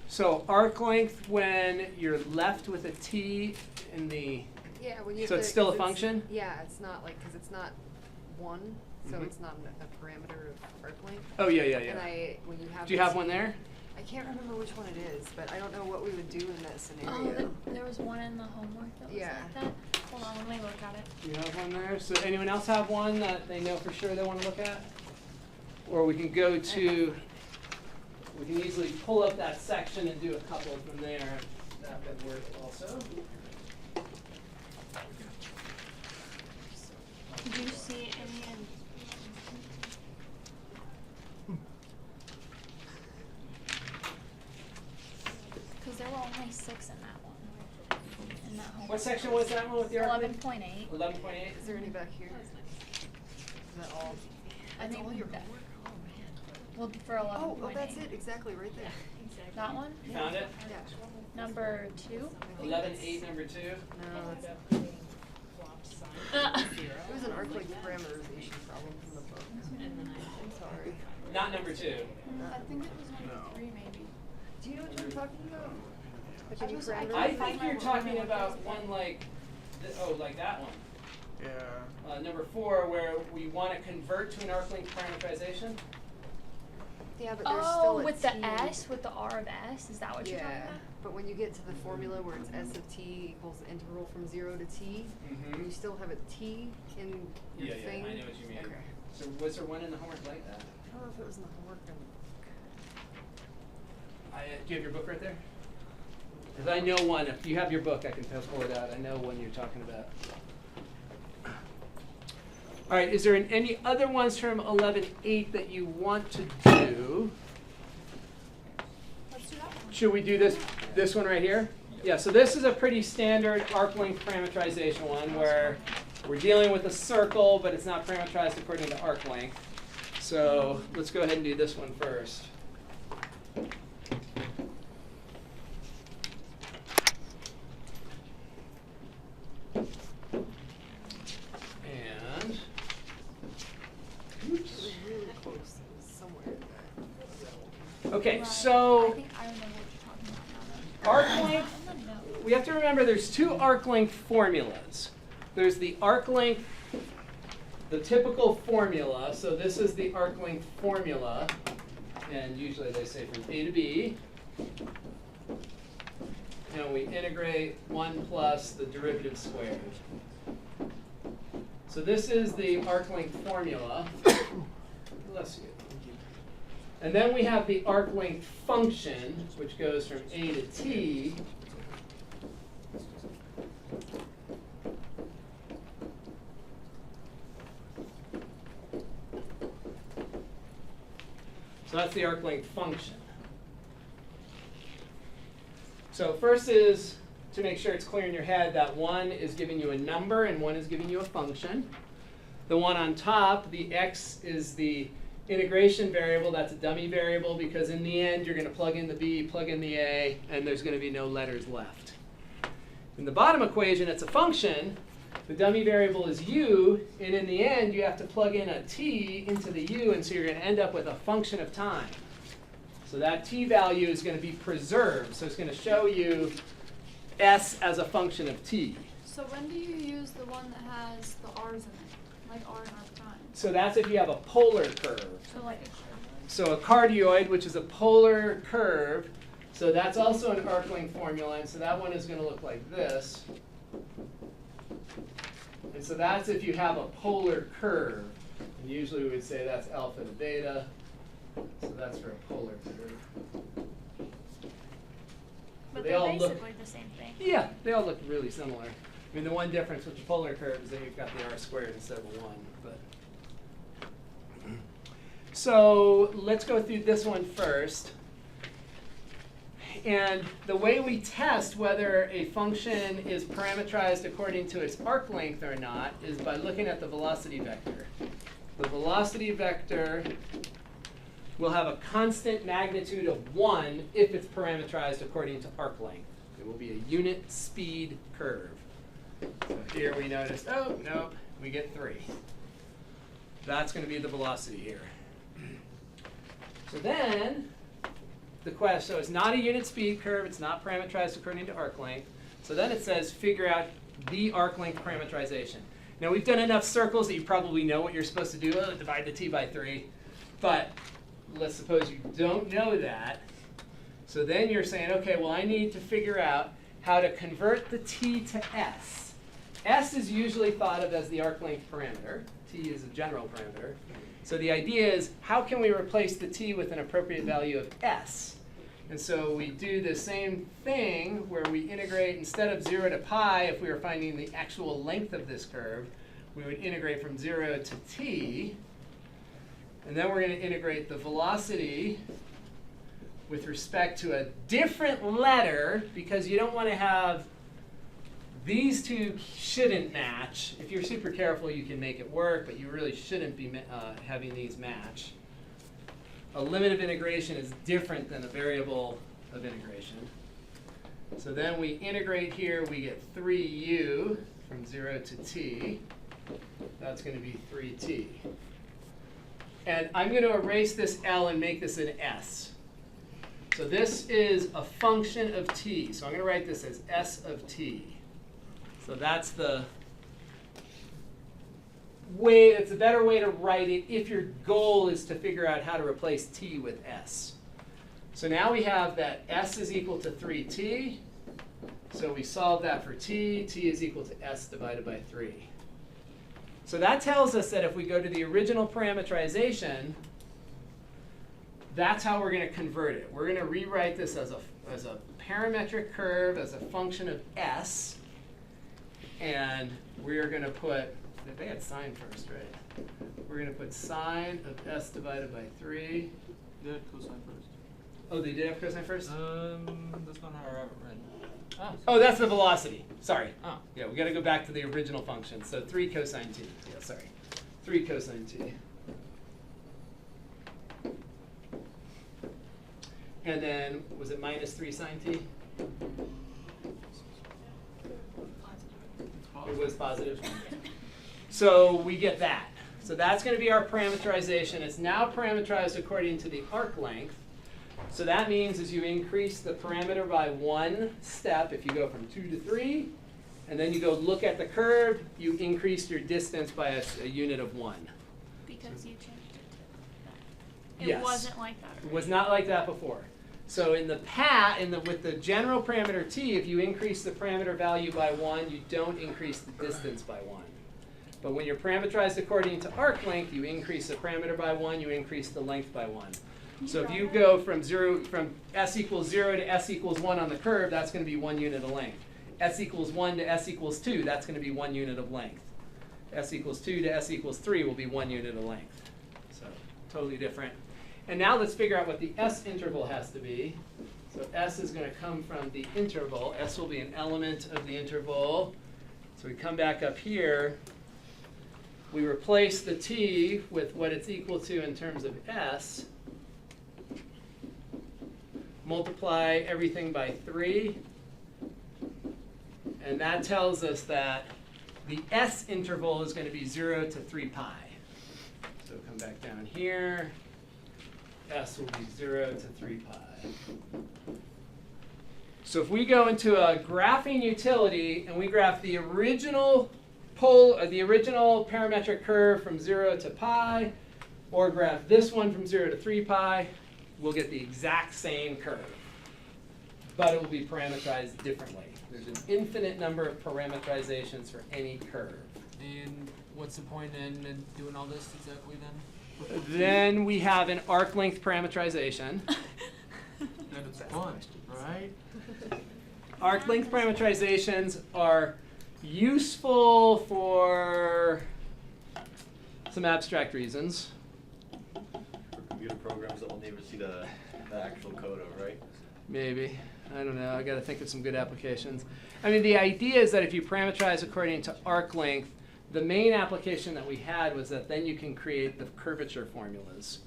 So arc length when you're left with a t in the. Yeah, when you. So it's still a function? Yeah, it's not like because it's not 1, so Mhm. it's not a parameter of arc length. Oh yeah, yeah, And yeah. when you have. Do you have one there? I can't remember which one it is, but I don't know what we would do in that Oh, scenario. there was one in the homework that was Yeah. like that. Hold on, let me look at it. You have one there? So anyone else have one that they know for sure they want to look at? Or we can go to, we can easily pull up that section and do a couple from there. That would work also. Did you see any in? Because there were only 6 in that one. In that homework. What section was that one with the arc length? 11.8. 11.8? Is there any back here? Is that all? I think all your that- homework? Oh, man. Well, for 11.8. Oh, that's it, exactly, right there. That one? You found it? Yeah. Number 2? 11.8, number 2? No, it's, it was an arc length parameterization problem from the book. I'm sorry. Not number 2. I think it was number 3 maybe. Do you know what you're talking about? Like a new parameter? I think you're talking about one like, like that one. Yeah. Number 4, where we want to convert to an arc length parameterization. Yeah, but there's Oh, still a with the t. S, with the R of S? Is that what you're talking Yeah, about? but when you get to the formula where it's S of t equals the integral from 0 to t, Mm-hmm. you still have a t in your Yeah, thing. yeah, I know what you mean. Okay. So was there one in the homework like that? I don't know if it was in the homework or Do you have your book right there? Because I know one. If you have your book, I can pull it out. I know one you're talking about. All right, is there any other ones from 11.8 that you want to do? Let's do that one. Should we do this one right here? Yeah, so this is a pretty standard arc length parametrization one where we're dealing with a circle, but it's not parametrized according to arc length. So let's go ahead and do this one first. And, oops. Really close somewhere. Okay, Right. so I think I remember what you're talking about now. arc length, In the notes. we have to remember there's two arc length formulas. There's the arc length, the typical formula. So this is the arc length formula. And usually they say from A to B. And we integrate 1 plus the derivative squared. So this is the arc length formula. Bless you. And then we have the arc length function, which goes from A to T. So that's the arc length function. So first is to make sure it's clear in your head that one is giving you a number and one is giving you a function. The one on top, the x, is the integration variable. That's a dummy variable because in the end you're going to plug in the b, plug in the a, and there's going to be no letters left. In the bottom equation, it's a function. The dummy variable is u, and in the end you have to plug in a t into the u, and so you're going to end up with a function of time. So that t value is going to be preserved. So it's going to show you s as a function of t. So when do you use the one that has the r's in it, like r and r prime? So that's if you have a polar curve. So like a curve. So a cardioid, which is a polar curve, so that's also an arc length formula, and so that one is going to look like this. And so that's if you have a polar curve. And usually we would say that's alpha to beta. So that's for a polar curve. But they they're all look- basically the same thing. Yeah, they all look really similar. I mean, the one difference with the polar curve is that you've got the r squared instead of a 1. But so let's go through this one first. And the way we test whether a function is parametrized according to its arc length or not is by looking at the velocity vector. The velocity vector will have a constant magnitude of 1 if it's parametrized according to arc length. It will be a unit speed curve. So here we notice, oh, no, we get 3. That's going to be the velocity here. So then, the question, so it's not a unit speed curve, it's not parametrized according to arc length. So then it says figure out the arc length parameterization. Now we've done enough circles that you probably know what you're supposed to do. Oh, divide the t by 3. But let's suppose you don't know that. So then you're saying, okay, well I need to figure out how to convert the t to s. S is usually thought of as the arc length parameter. T is a general parameter. So the idea is, how can we replace the t with an appropriate value of s? And so we do the same thing where we integrate, instead of 0 to pi, if we were finding the actual length of this curve, we would integrate from 0 to t. And then we're going to integrate the velocity with respect to a different letter, because you don't want to have these two shouldn't match. If you're super careful, you can make it work, but you really shouldn't be having these match. A limit of integration is different than a variable of integration. So then we integrate here, we get 3u from 0 to t. That's going to be 3t. And I'm going to erase this L and make this an S. So this is a function of t. So I'm going to write this as S of t. So that's the way, it's a better way to write it if your goal is to figure out how to replace t with s. So now we have that s is equal to 3t. So we solve that for t. T is equal to s divided by 3. So that tells us that if we go to the original parameterization, that's how we're going to convert it. We're going to rewrite this as a parametric curve as a function of s. And we're going to put they had sine first, right? We're gonna put sine of s divided by 3. They had cosine first. Oh, they did have cosine first? That's not how I have it written. Oh, that's the velocity. Sorry. Oh. Yeah, we got to go back to the original function. So 3 cosine t. Yeah, sorry. 3 cosine t. And then, was it minus 3 sine t? It was positive. So we get that. So that's going to be our parameterization. It's now parameterized according to the arc length. So that means as you increase the parameter by 1 step, if you go from 2 to 3, and then you go look at the curve, you increase your distance by a unit of 1. Because you changed it to that. It Yes. wasn't like that. It was not like that before. So in the with the general parameter t, if you increase the parameter value by 1, you don't increase the distance by 1. But when you're parameterized according to arc length, you increase the parameter by 1, you increase the length by 1. So if you go from s equals 0 to s equals 1 on the curve, that's going to be 1 unit of length. S equals 1 to s equals 2, that's going to be 1 unit of length. S equals 2 to s equals 3 will be 1 unit of length. So totally different. And now let's figure out what the s interval has to be. So s is going to come from the interval. S will be an element of the interval. So we come back up here. We replace the t with what it's equal to in terms of s. Multiply everything by 3. And that tells us that the s interval is going to be 0 to 3 pi. So come back down here. S will be 0 to 3 pi. So if we go into a graphing utility and we graph the original the original parametric curve from 0 to pi, or graph this one from 0 to 3 pi, we'll get the exact same curve. But it will be parameterized differently. There's an infinite number of parameterizations for any curve. And what's the point in doing all this exactly then? Then we have an arc length parameterization. And it's fun, right? Arc length parameterizations are useful for some abstract reasons. For computer programs that will never see the actual code of, right? Maybe. I don't know. I got to think of some good applications. I mean, the idea is that if you parameterize according to arc length, the main application that we had was that then you can create the curvature formulas.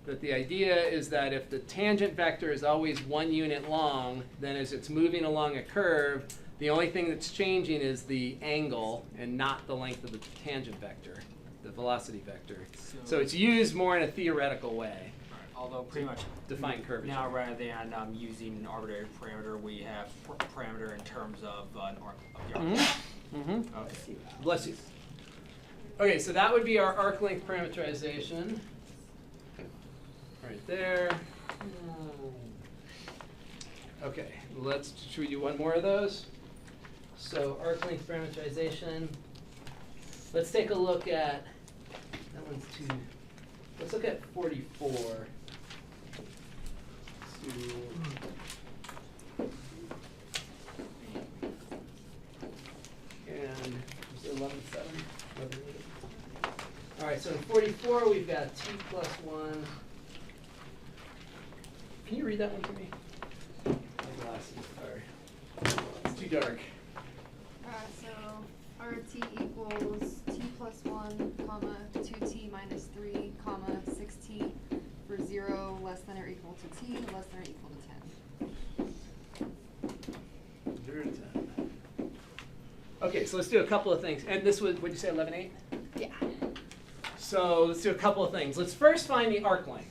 But the idea is that if the tangent vector is always 1 unit long, then as it's moving along a curve, the only thing that's changing is the angle and not the length of the tangent vector, the velocity vector. So it's used more in a theoretical way. Although pretty much define curvature. Now rather than using an arbitrary parameter, we have parameter in terms of an arc of the arc. Mm-hmm. Okay. Bless you. Okay, so that would be our arc length parameterization. Right there. Okay, should we do one more of those? So arc length parameterization. Let's take a look at, that one's too, let's look at 44. And 11.7. All right, so in 44 we've got t plus 1. Can you read that one to me? My glasses are, it's too dark. So RT equals t plus 1, comma, 2t minus 3, comma, 6t for 0 less than or equal to t, less than or equal to 10. 0 to 10. Okay, so let's do a couple of things. And this was, what'd you say, 11.8? Yeah. So let's do a couple of things. Let's first find the arc length.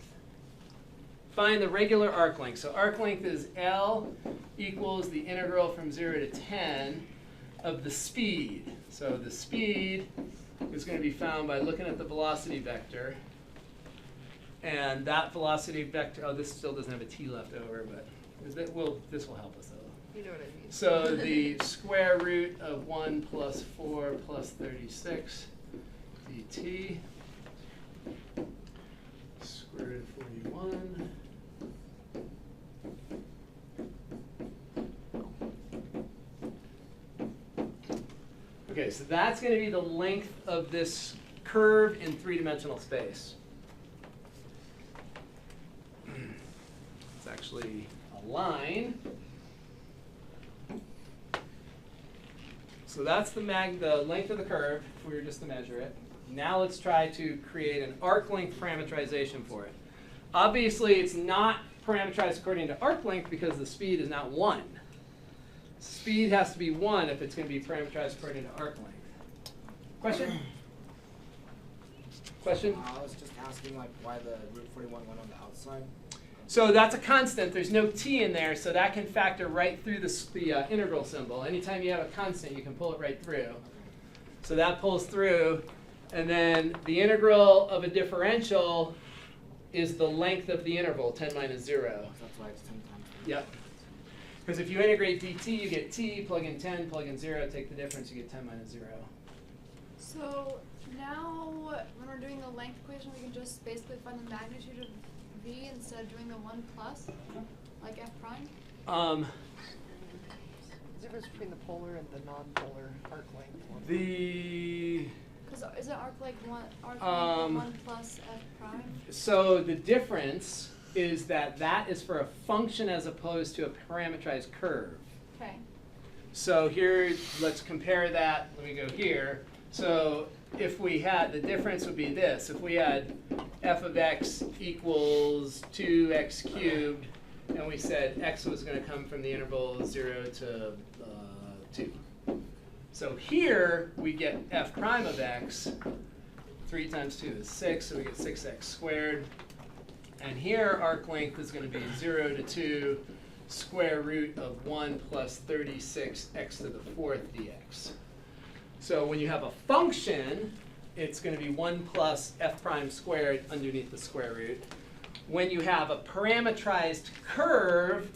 Find the regular arc length. So arc length is L equals the integral from 0 to 10 of the speed. So the speed is going to be found by looking at the velocity vector. And that velocity vector, oh, this still doesn't have a t left over, but this will help us though. You know what I mean. So the square root of 1 plus 4 plus 36 dt, square root of 41. Okay, so that's going to be the length of this curve in three-dimensional space. It's actually a line. So that's the length of the curve, if we were just to measure it. Now let's try to create an arc length parameterization for it. Obviously, it's not parameterized according to arc length because the speed is not 1. Speed has to be 1 if it's going to be parameterized according to arc length. Question? Question? I was just asking like why the root 41 went on the outside. So that's a constant. There's no t in there, so that can factor right through the integral symbol. Anytime you have a constant, you can pull it right through. So that pulls through. And then the integral of a differential is the length of the interval, 10 minus 0. That's why it's 10 times. Yep. Because if you integrate dt, you get t, plug in 10, plug in 0, take the difference, you get 10 minus 0. So now when we're doing the length equation, we can just basically find the magnitude of v instead of doing the 1 plus, like f prime? The difference between the polar and the non-polar arc length? Because is it arc length 1 plus f prime? So the difference is that is for a function as opposed to a parameterized curve. Okay. So here, let's compare that. Let me go here. So if we had, the difference would be this. If we had f of x equals 2x cubed, and we said x was going to come from the interval 0 to 2. So here, we get f prime of x. 3 times 2 is 6, so we get 6x squared. And here, arc length is going to be 0 to 2 square root of 1 plus 36x to the 4th dx. So when you have a function, it's going to be 1 plus f prime squared underneath the square root. When you have a parameterized curve,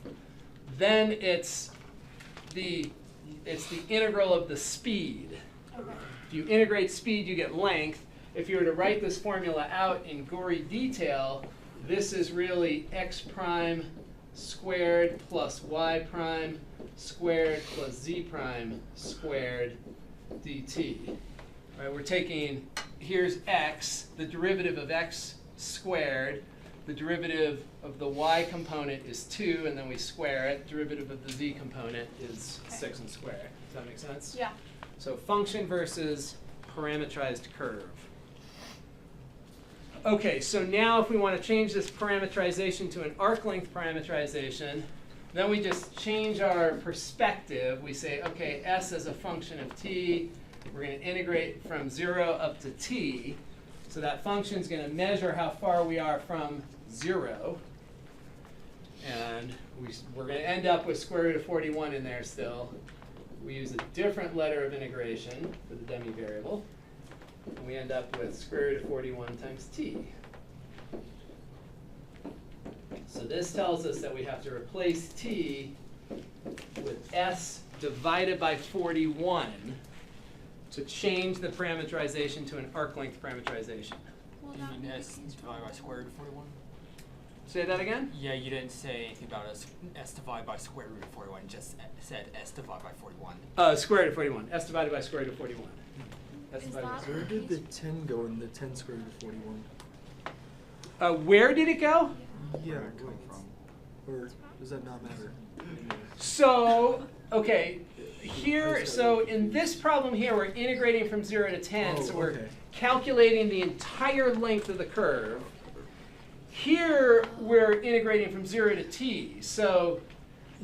then it's the integral of the speed. Okay. If you integrate speed, you get length. If you were to write this formula out in gory detail, this is really x prime squared plus y prime squared plus z prime squared dt. Right, we're taking, here's x, the derivative of x squared. The derivative of the y component is 2, and then we square it. Derivative of the z component is 6 and square. Does that make sense? Yeah. So function versus parameterized curve. Okay, so now if we want to change this parameterization to an arc length parameterization, then we just change our perspective. We say, okay, s as a function of t. We're going to integrate from 0 up to t. So that function is going to measure how far we are from 0. And we're going to end up with square root of 41 in there still. We use a different letter of integration for the dummy variable. And we end up with square root of 41 times t. So this tells us that we have to replace t with s divided by 41 to change the parameterization to an arc length parameterization. Well, You mean s divided by square root of 41? Say that again? Yeah, you didn't say anything about s divided by square root of 41. You just said s divided by 41. Square root of 41. S divided by square root of 41. S Is divided by that- square Where did the 10 go in the 10 square root of 41? Where did it go? Yeah, come from. Or does that not matter? So, okay, here, so in this problem here, we're integrating from 0 to 10, so we're okay. calculating the entire length of the curve. Here, we're integrating from 0 to t, so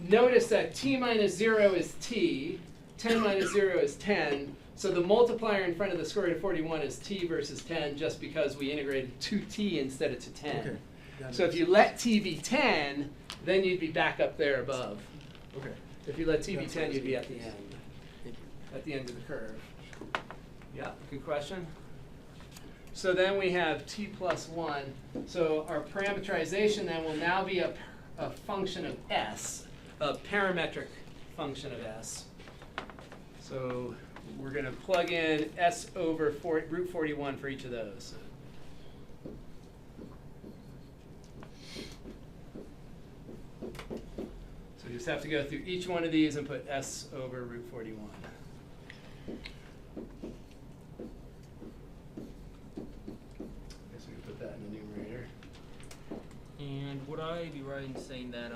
notice that t minus 0 is t, 10 minus 0 is 10, so the multiplier in front of the square root of 41 is t versus 10 just because we integrated to t instead of to 10. Okay. that So if makes you let t be 10, then you'd be back up there above. sense. Okay. If you let t be That's 10, you'd be what at the end, Thank you. at the end of the curve. Yeah, good question. So then we have t plus 1. So our parameterization then will now be a function of s, a parametric function of s. So we're going to plug in s over root 41 for each of those. So you just have to go through each one of these and put s over root 41. saying that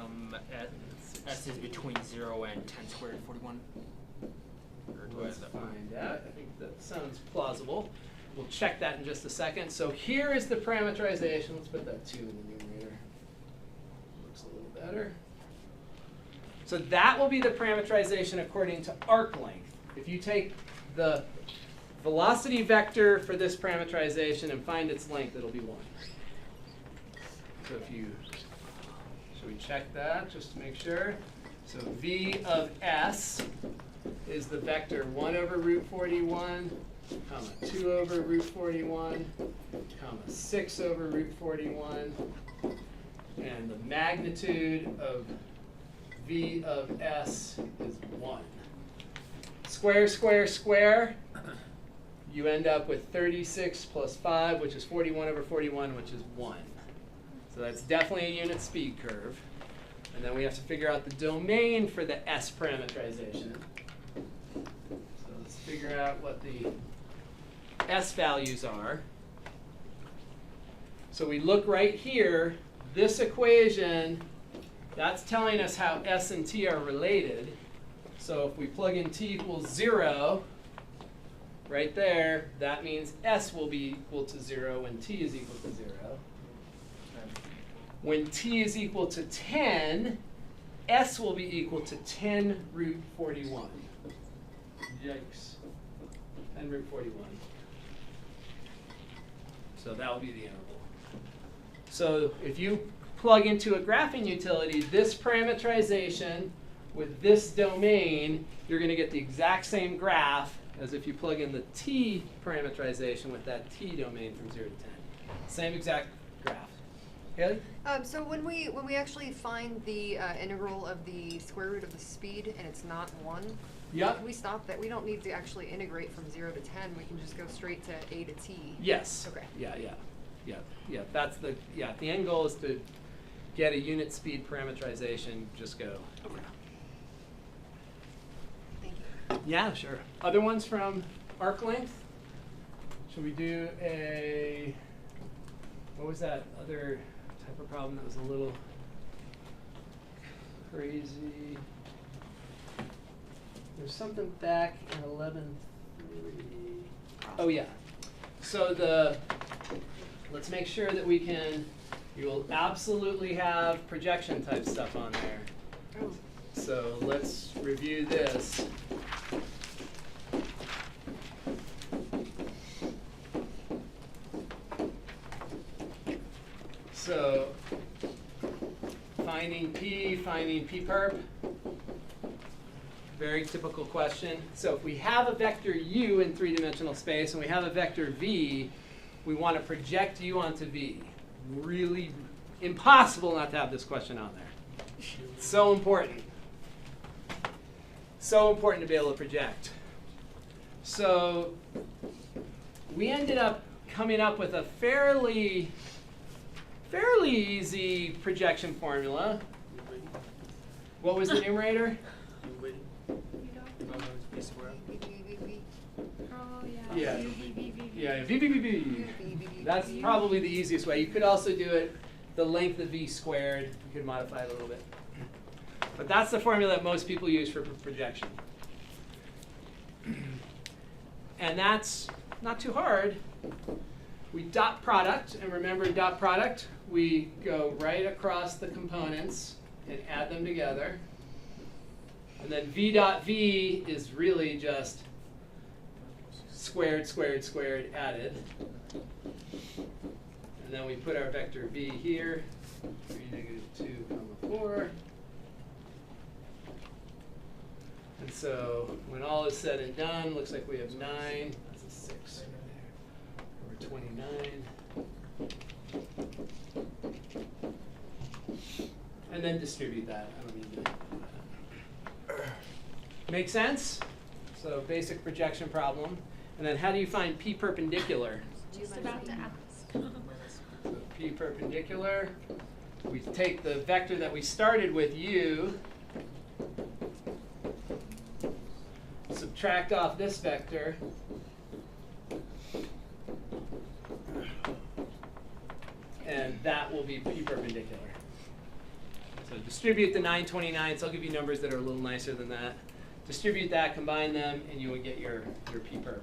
S is between 0 and 10 squared 41? Or do I Let's have that? find out. I think that sounds plausible. We'll check that in just a second. So here is the parameterization. Let's put that 2 in the numerator. Looks a little better. So that will be the parameterization according to arc length. If you take the velocity vector for this parameterization and find its length, it'll be 1. So if you, should we check that just to make sure? So V of S is the vector 1 over root 41, comma 2 over root 41, comma 6 over root 41, and the magnitude of V of S is 1. Square, square, square, you end up with 36 plus 5, which is 41 over 41, which is 1. So that's definitely a unit speed curve. And then we have to figure out the domain for the S parameterization. So let's figure out what the S values are. So we look right here, this equation, that's telling us how S and T are related. So if we plug in T equals 0, right there, that means S will be equal to 0 when T is equal to 0. When T is equal to 10, S will be equal to 10 root 41. Yikes. 10 root 41. So that will be the interval. So if you plug into a graphing utility this parameterization with this domain, you're going to get the exact same graph as if you plug in the T parameterization with that T domain from 0 to 10. Same exact graph. Haley? So when we actually find the integral of the square root of the speed and it's not 1, Yep. we stop that. We don't need to actually integrate from 0 to 10. We can just go straight to A to T. Yes. Okay. Yeah. That's the the end goal is to get a unit speed parameterization. Just go. Okay. Thank you. Yeah, sure. Other ones from arc length? Should we do a, what was that other type of problem that was a little crazy? There's something back in 11.3. Oh yeah. So let's make sure that you will absolutely have projection type stuff on there. Oh. So let's review this. So finding P perp. Very typical question. So if we have a vector u in three-dimensional space and we have a vector v, we want to project u onto v. Really impossible not to have this question on there. So important. So important to be able to project. So we ended up coming up with a fairly easy projection formula. What was the numerator? Oh, Yeah. yeah. V. That's probably the easiest way. You could also do it the length of v squared. You could modify it a little bit. But that's the formula that most people use for projection. And that's not too hard. We dot product, and remember dot product, we go right across the components and add them together. And then v dot v is really just squared, squared, squared, added. And then we put our vector v here, 3, -2, 4. And so when all is said and done, looks like we have 9. That's a 6 right there. Over 29. And then distribute that. I don't need to. Make sense? So basic projection problem. And then how do you find P perpendicular? Just about to ask. So P perpendicular, we take the vector that we started with, u, subtract off this vector, and that will be P perpendicular. So distribute the 9/29, so I'll give you numbers that are a little nicer than that. Distribute that, combine them, and you would get your P perp.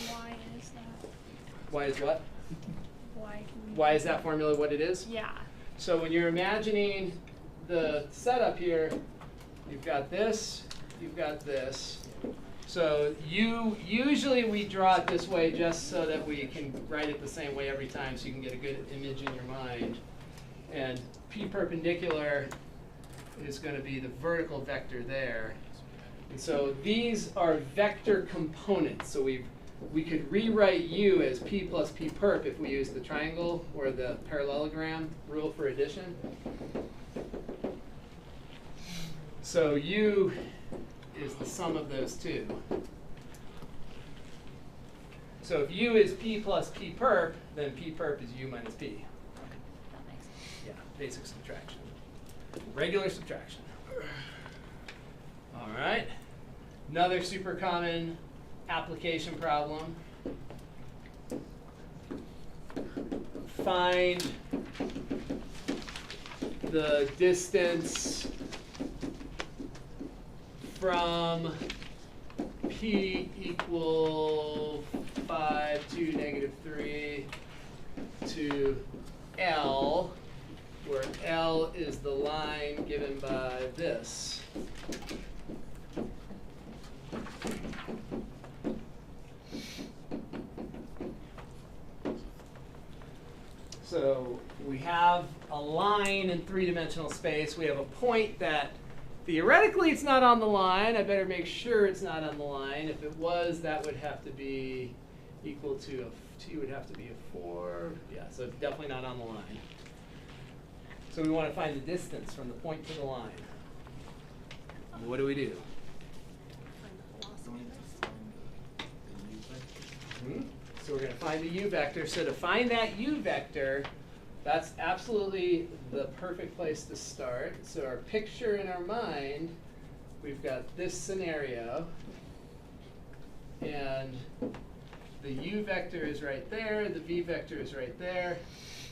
Why is that? Why is what? Why can we? Why is that formula what it is? Yeah. So when you're imagining the setup here, you've got this, you've got this. So usually we draw it this way just so that we can write it the same way every time so you can get a good image in your mind. And P perpendicular is going to be the vertical vector there. And so these are vector components. So we could rewrite U as P plus P perp if we use the triangle or the parallelogram rule for addition. So U is the sum of those two. So if U is P plus P perp, then P perp is U minus P. That makes sense. Yeah, basic subtraction. Regular subtraction. All right. Another super common application problem. Find the distance from P equal 5 to negative 3 to L, where L is the line given by this. So we have a line in three-dimensional space. We have a point that theoretically it's not on the line. I better make sure it's not on the line. If it was, that would have to be equal to a T would have to be a 4. Yeah, so it's definitely not on the line. So we want to find the distance from the point to the line. What do we do? So we're going to find the U vector. So to find that U vector, that's absolutely the perfect place to start. So our picture in our mind, we've got this scenario. And the U vector is right there. The V vector is right there.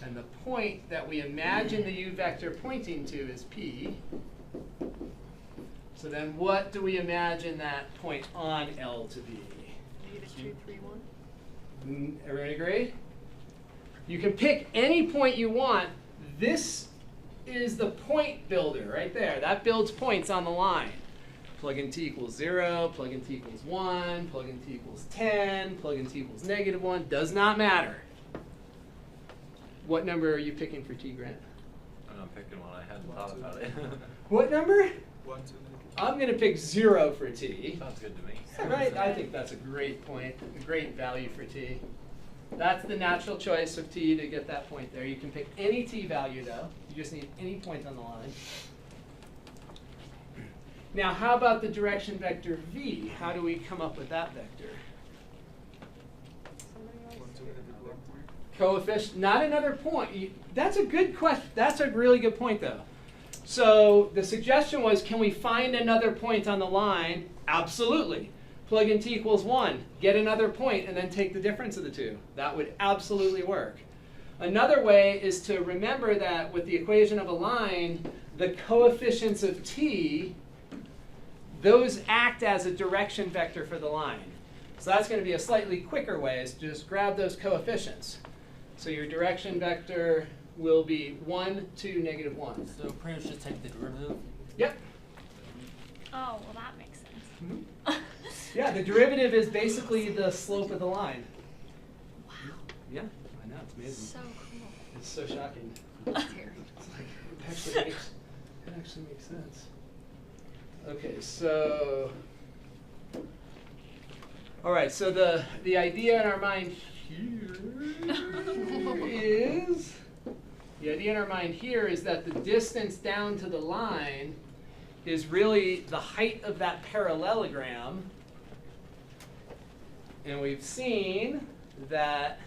And the point that we imagine the U vector pointing to is P. So then what do we imagine that point on L to be? -2, 3, 1. Everyone agree? You can pick any point you want. This is the point builder right there. That builds points on the line. Plug in T equals 0, plug in T equals 1, plug in T equals 10, plug in T equals -1. Does not matter. What number are you picking for T, Grant? I'm picking one. I hadn't thought about it. What number? 1, 2, I'm going to pick 0 for T. Sounds good to me. Yeah, right? I think that's a great point, a great value for T. That's the natural choice of T to get that point there. You can pick any T value, though. You just need any point on the line. Now, how about the direction vector V? How do we come up with that vector? Coefficient, not another point. That's a good question. That's a really good point, though. So the suggestion was, can we find another point on the line? Absolutely. Plug in T equals 1, get another point, and then take the difference of the two. That would absolutely work. Another way is to remember that with the equation of a line, the coefficients of T, those act as a direction vector for the line. So that's going to be a slightly quicker way, is to just grab those coefficients. So your direction vector will be 1, 2, -1. So pretty much just take the derivative? Yep. Oh, well that makes sense. Mm-hmm. Yeah, the derivative is basically the slope of the line. Wow. Yeah, I know, it's amazing. So cool. It's so shocking. Scary. It's like, it actually makes sense. Okay, so, all right, so the idea in our mind here is, that the distance down to the line is really the height of that parallelogram. And we've seen that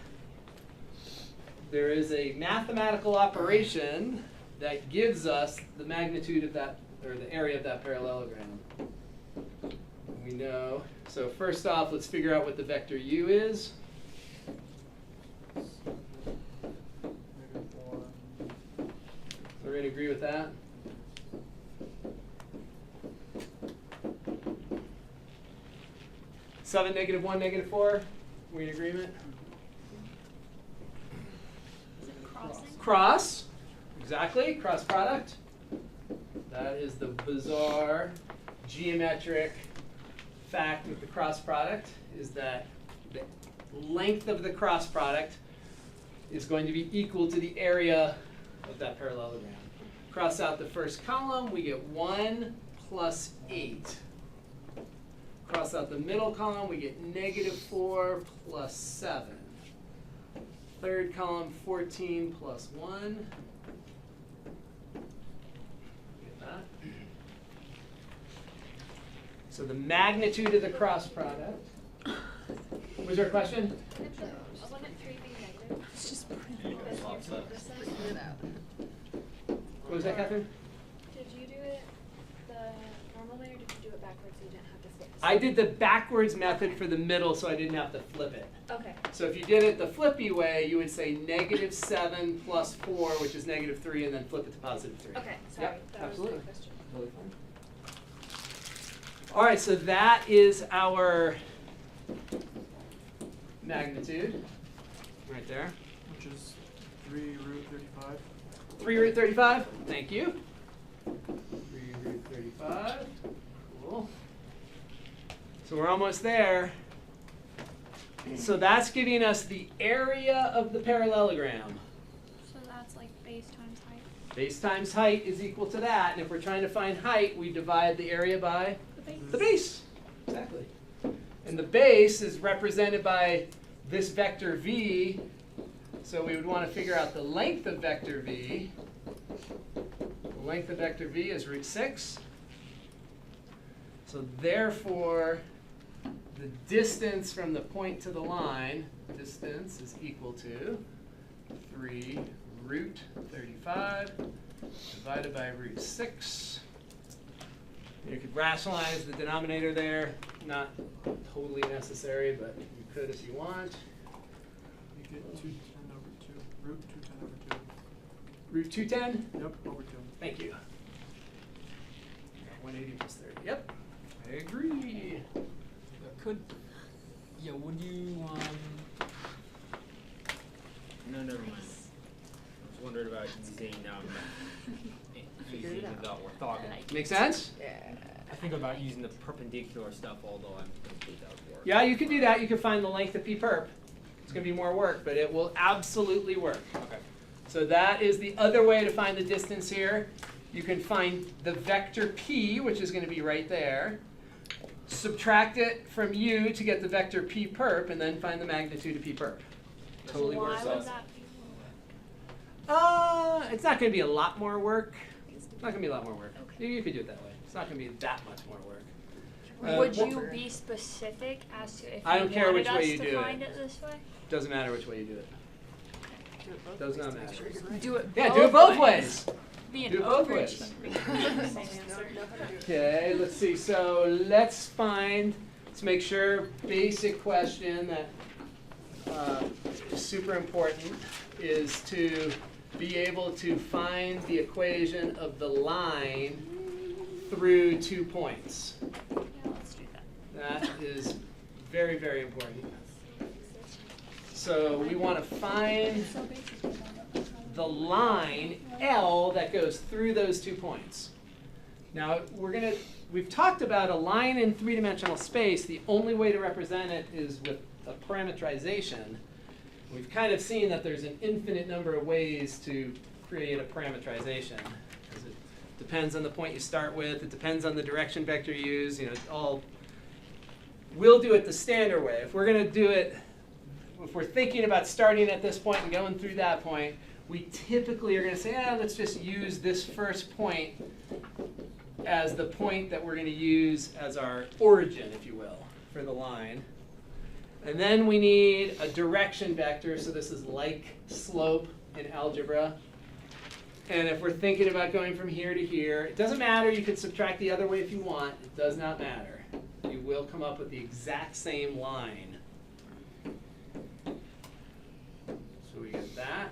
there is a mathematical operation that gives us the magnitude of that, or the area of that parallelogram. We know. So first off, let's figure out what the vector U is. Everybody agree with that? 7, -1, -4. We in agreement? Is it crossing? Cross. Exactly. Cross product. That is the bizarre geometric fact with the cross product, is that the length of the cross product is going to be equal to the area of that parallelogram. Cross out the first column, we get 1 plus 8. Cross out the middle column, we get -4 plus 7. Third column, 14 plus 1. Get that? So the magnitude of the cross product. Was there a question? Wouldn't 3 be negative? It's just What was that, Catherine? Did you do it the normal way or did you do it backwards so you didn't have to flip? I did the backwards method for the middle so I didn't have to flip it. Okay. So if you did it the flippy way, you would say -7 plus 4, which is -3, and then flip it to +3. Okay, sorry. Yep, that absolutely. was my question. Totally fine. All right, so that is our magnitude right there. Which is 3√35. 3√35. Thank you. 3√35. Cool. So we're almost there. So that's giving us the area of the parallelogram. So that's like base times height. Base times height is equal to that, and if we're trying to find height, we divide the area by The base. the base. Exactly. And the base is represented by this vector v, so we would want to figure out the length of vector v. The length of vector v is √6. So therefore, the distance from the point to the line, distance is equal to 3√35 divided by √6. You could rationalize the denominator there, not totally necessary, but you could if you want. You get 210 over 2. Root 210 over 2. √210? Yep, over 2. Thank you. 180 plus 30. Yep, I agree. Would you, no, never mind. I was wondering about using, using the orthogonal. Make sense? I think about using the perpendicular stuff, although I'm going to think that would work. Yeah, you can do that. You can find the length of p perp. It's going to be more work, but it will absolutely work. Okay. So that is the other way to find the distance here. You can find the vector p, which is going to be right there. Subtract it from u to get the vector p perp, and then find the magnitude of p perp. Totally Why works would out. that be It's not going to be a lot more work. It's not going to be a lot more work. Okay. You could do it that way. It's not going to be that much more work. Would you be specific as to if I you don't care wanted which way us you to do it. find it this way? Doesn't matter which way you do it. Does not matter. Do it Yeah, do it both ways. Be an Do it both ways. Okay, let's see. So let's make sure, basic question that is super important is to be able to find the equation of the line through 2 points. Yeah, let's do that. That is very, very important. So we want to find the line L that goes through those 2 points. Now we've talked about a line in three-dimensional space. The only way to represent it is with a parametrization. We've kind of seen that there's an infinite number of ways to create a parametrization. Because it depends on the point you start with. It depends on the direction vector you use. We'll do it the standard way. If we're going to do it, if we're thinking about starting at this point and going through that point, we typically are going to say, let's just use this first point as the point that we're going to use as our origin, if you will, for the line. And then we need a direction vector, so this is like slope in algebra. And if we're thinking about going from here to here, it doesn't matter, you can subtract the other way if you want, it does not matter. You will come up with the exact same line. So we get that.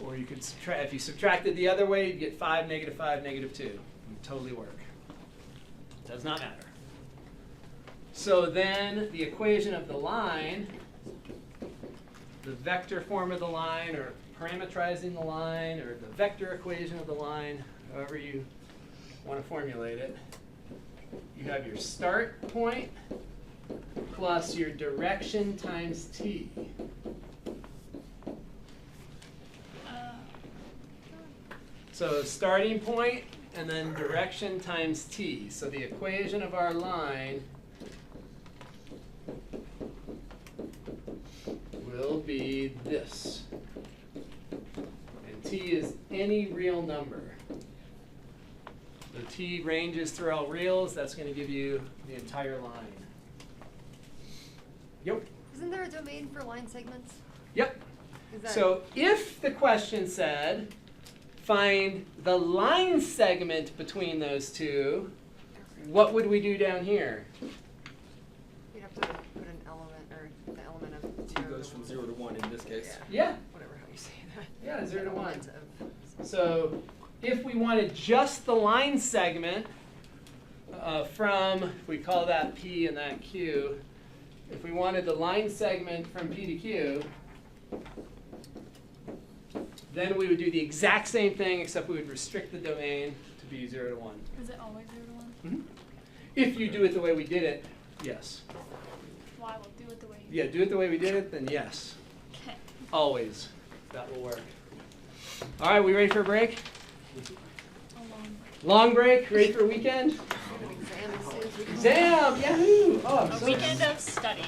Or you could subtract, if you subtracted the other way, you'd get 5, -5, -2. It would totally work. Does not matter. So then the equation of the line, the vector form of the line, or parametrizing the line, or the vector equation of the line, however you want to formulate it, you have your start point plus your direction times t. So starting point and then direction times t. So the equation of our line will be this. And t is any real number. The t ranges through all reals. That's going to give you the entire line. Yep. Isn't there a domain for line segments? Yep. Is that So if the question said, find the line segment between those two, what would we do down here? you'd have to put an element or the element of T goes from 0 to 1 in this case. Yeah. whatever how you say that. Yeah, 0 to 1. Element of- So if we wanted just the line segment from, if we call that P and that Q, if we wanted the line segment from P to Q, then we would do the exact same thing, except we would restrict the domain to be 0 to 1. Is it always 0 to 1? Mm-hmm. If you do it the way we did it, yes. Why we'll do it the way you Yeah, do it the way we did it, then yes. Okay. Always. That will work. All right, we ready for a break? Long break? Ready for a weekend? Exam as soon as we can. Exam! Yahoo! Oh, I'm A so weekend of study.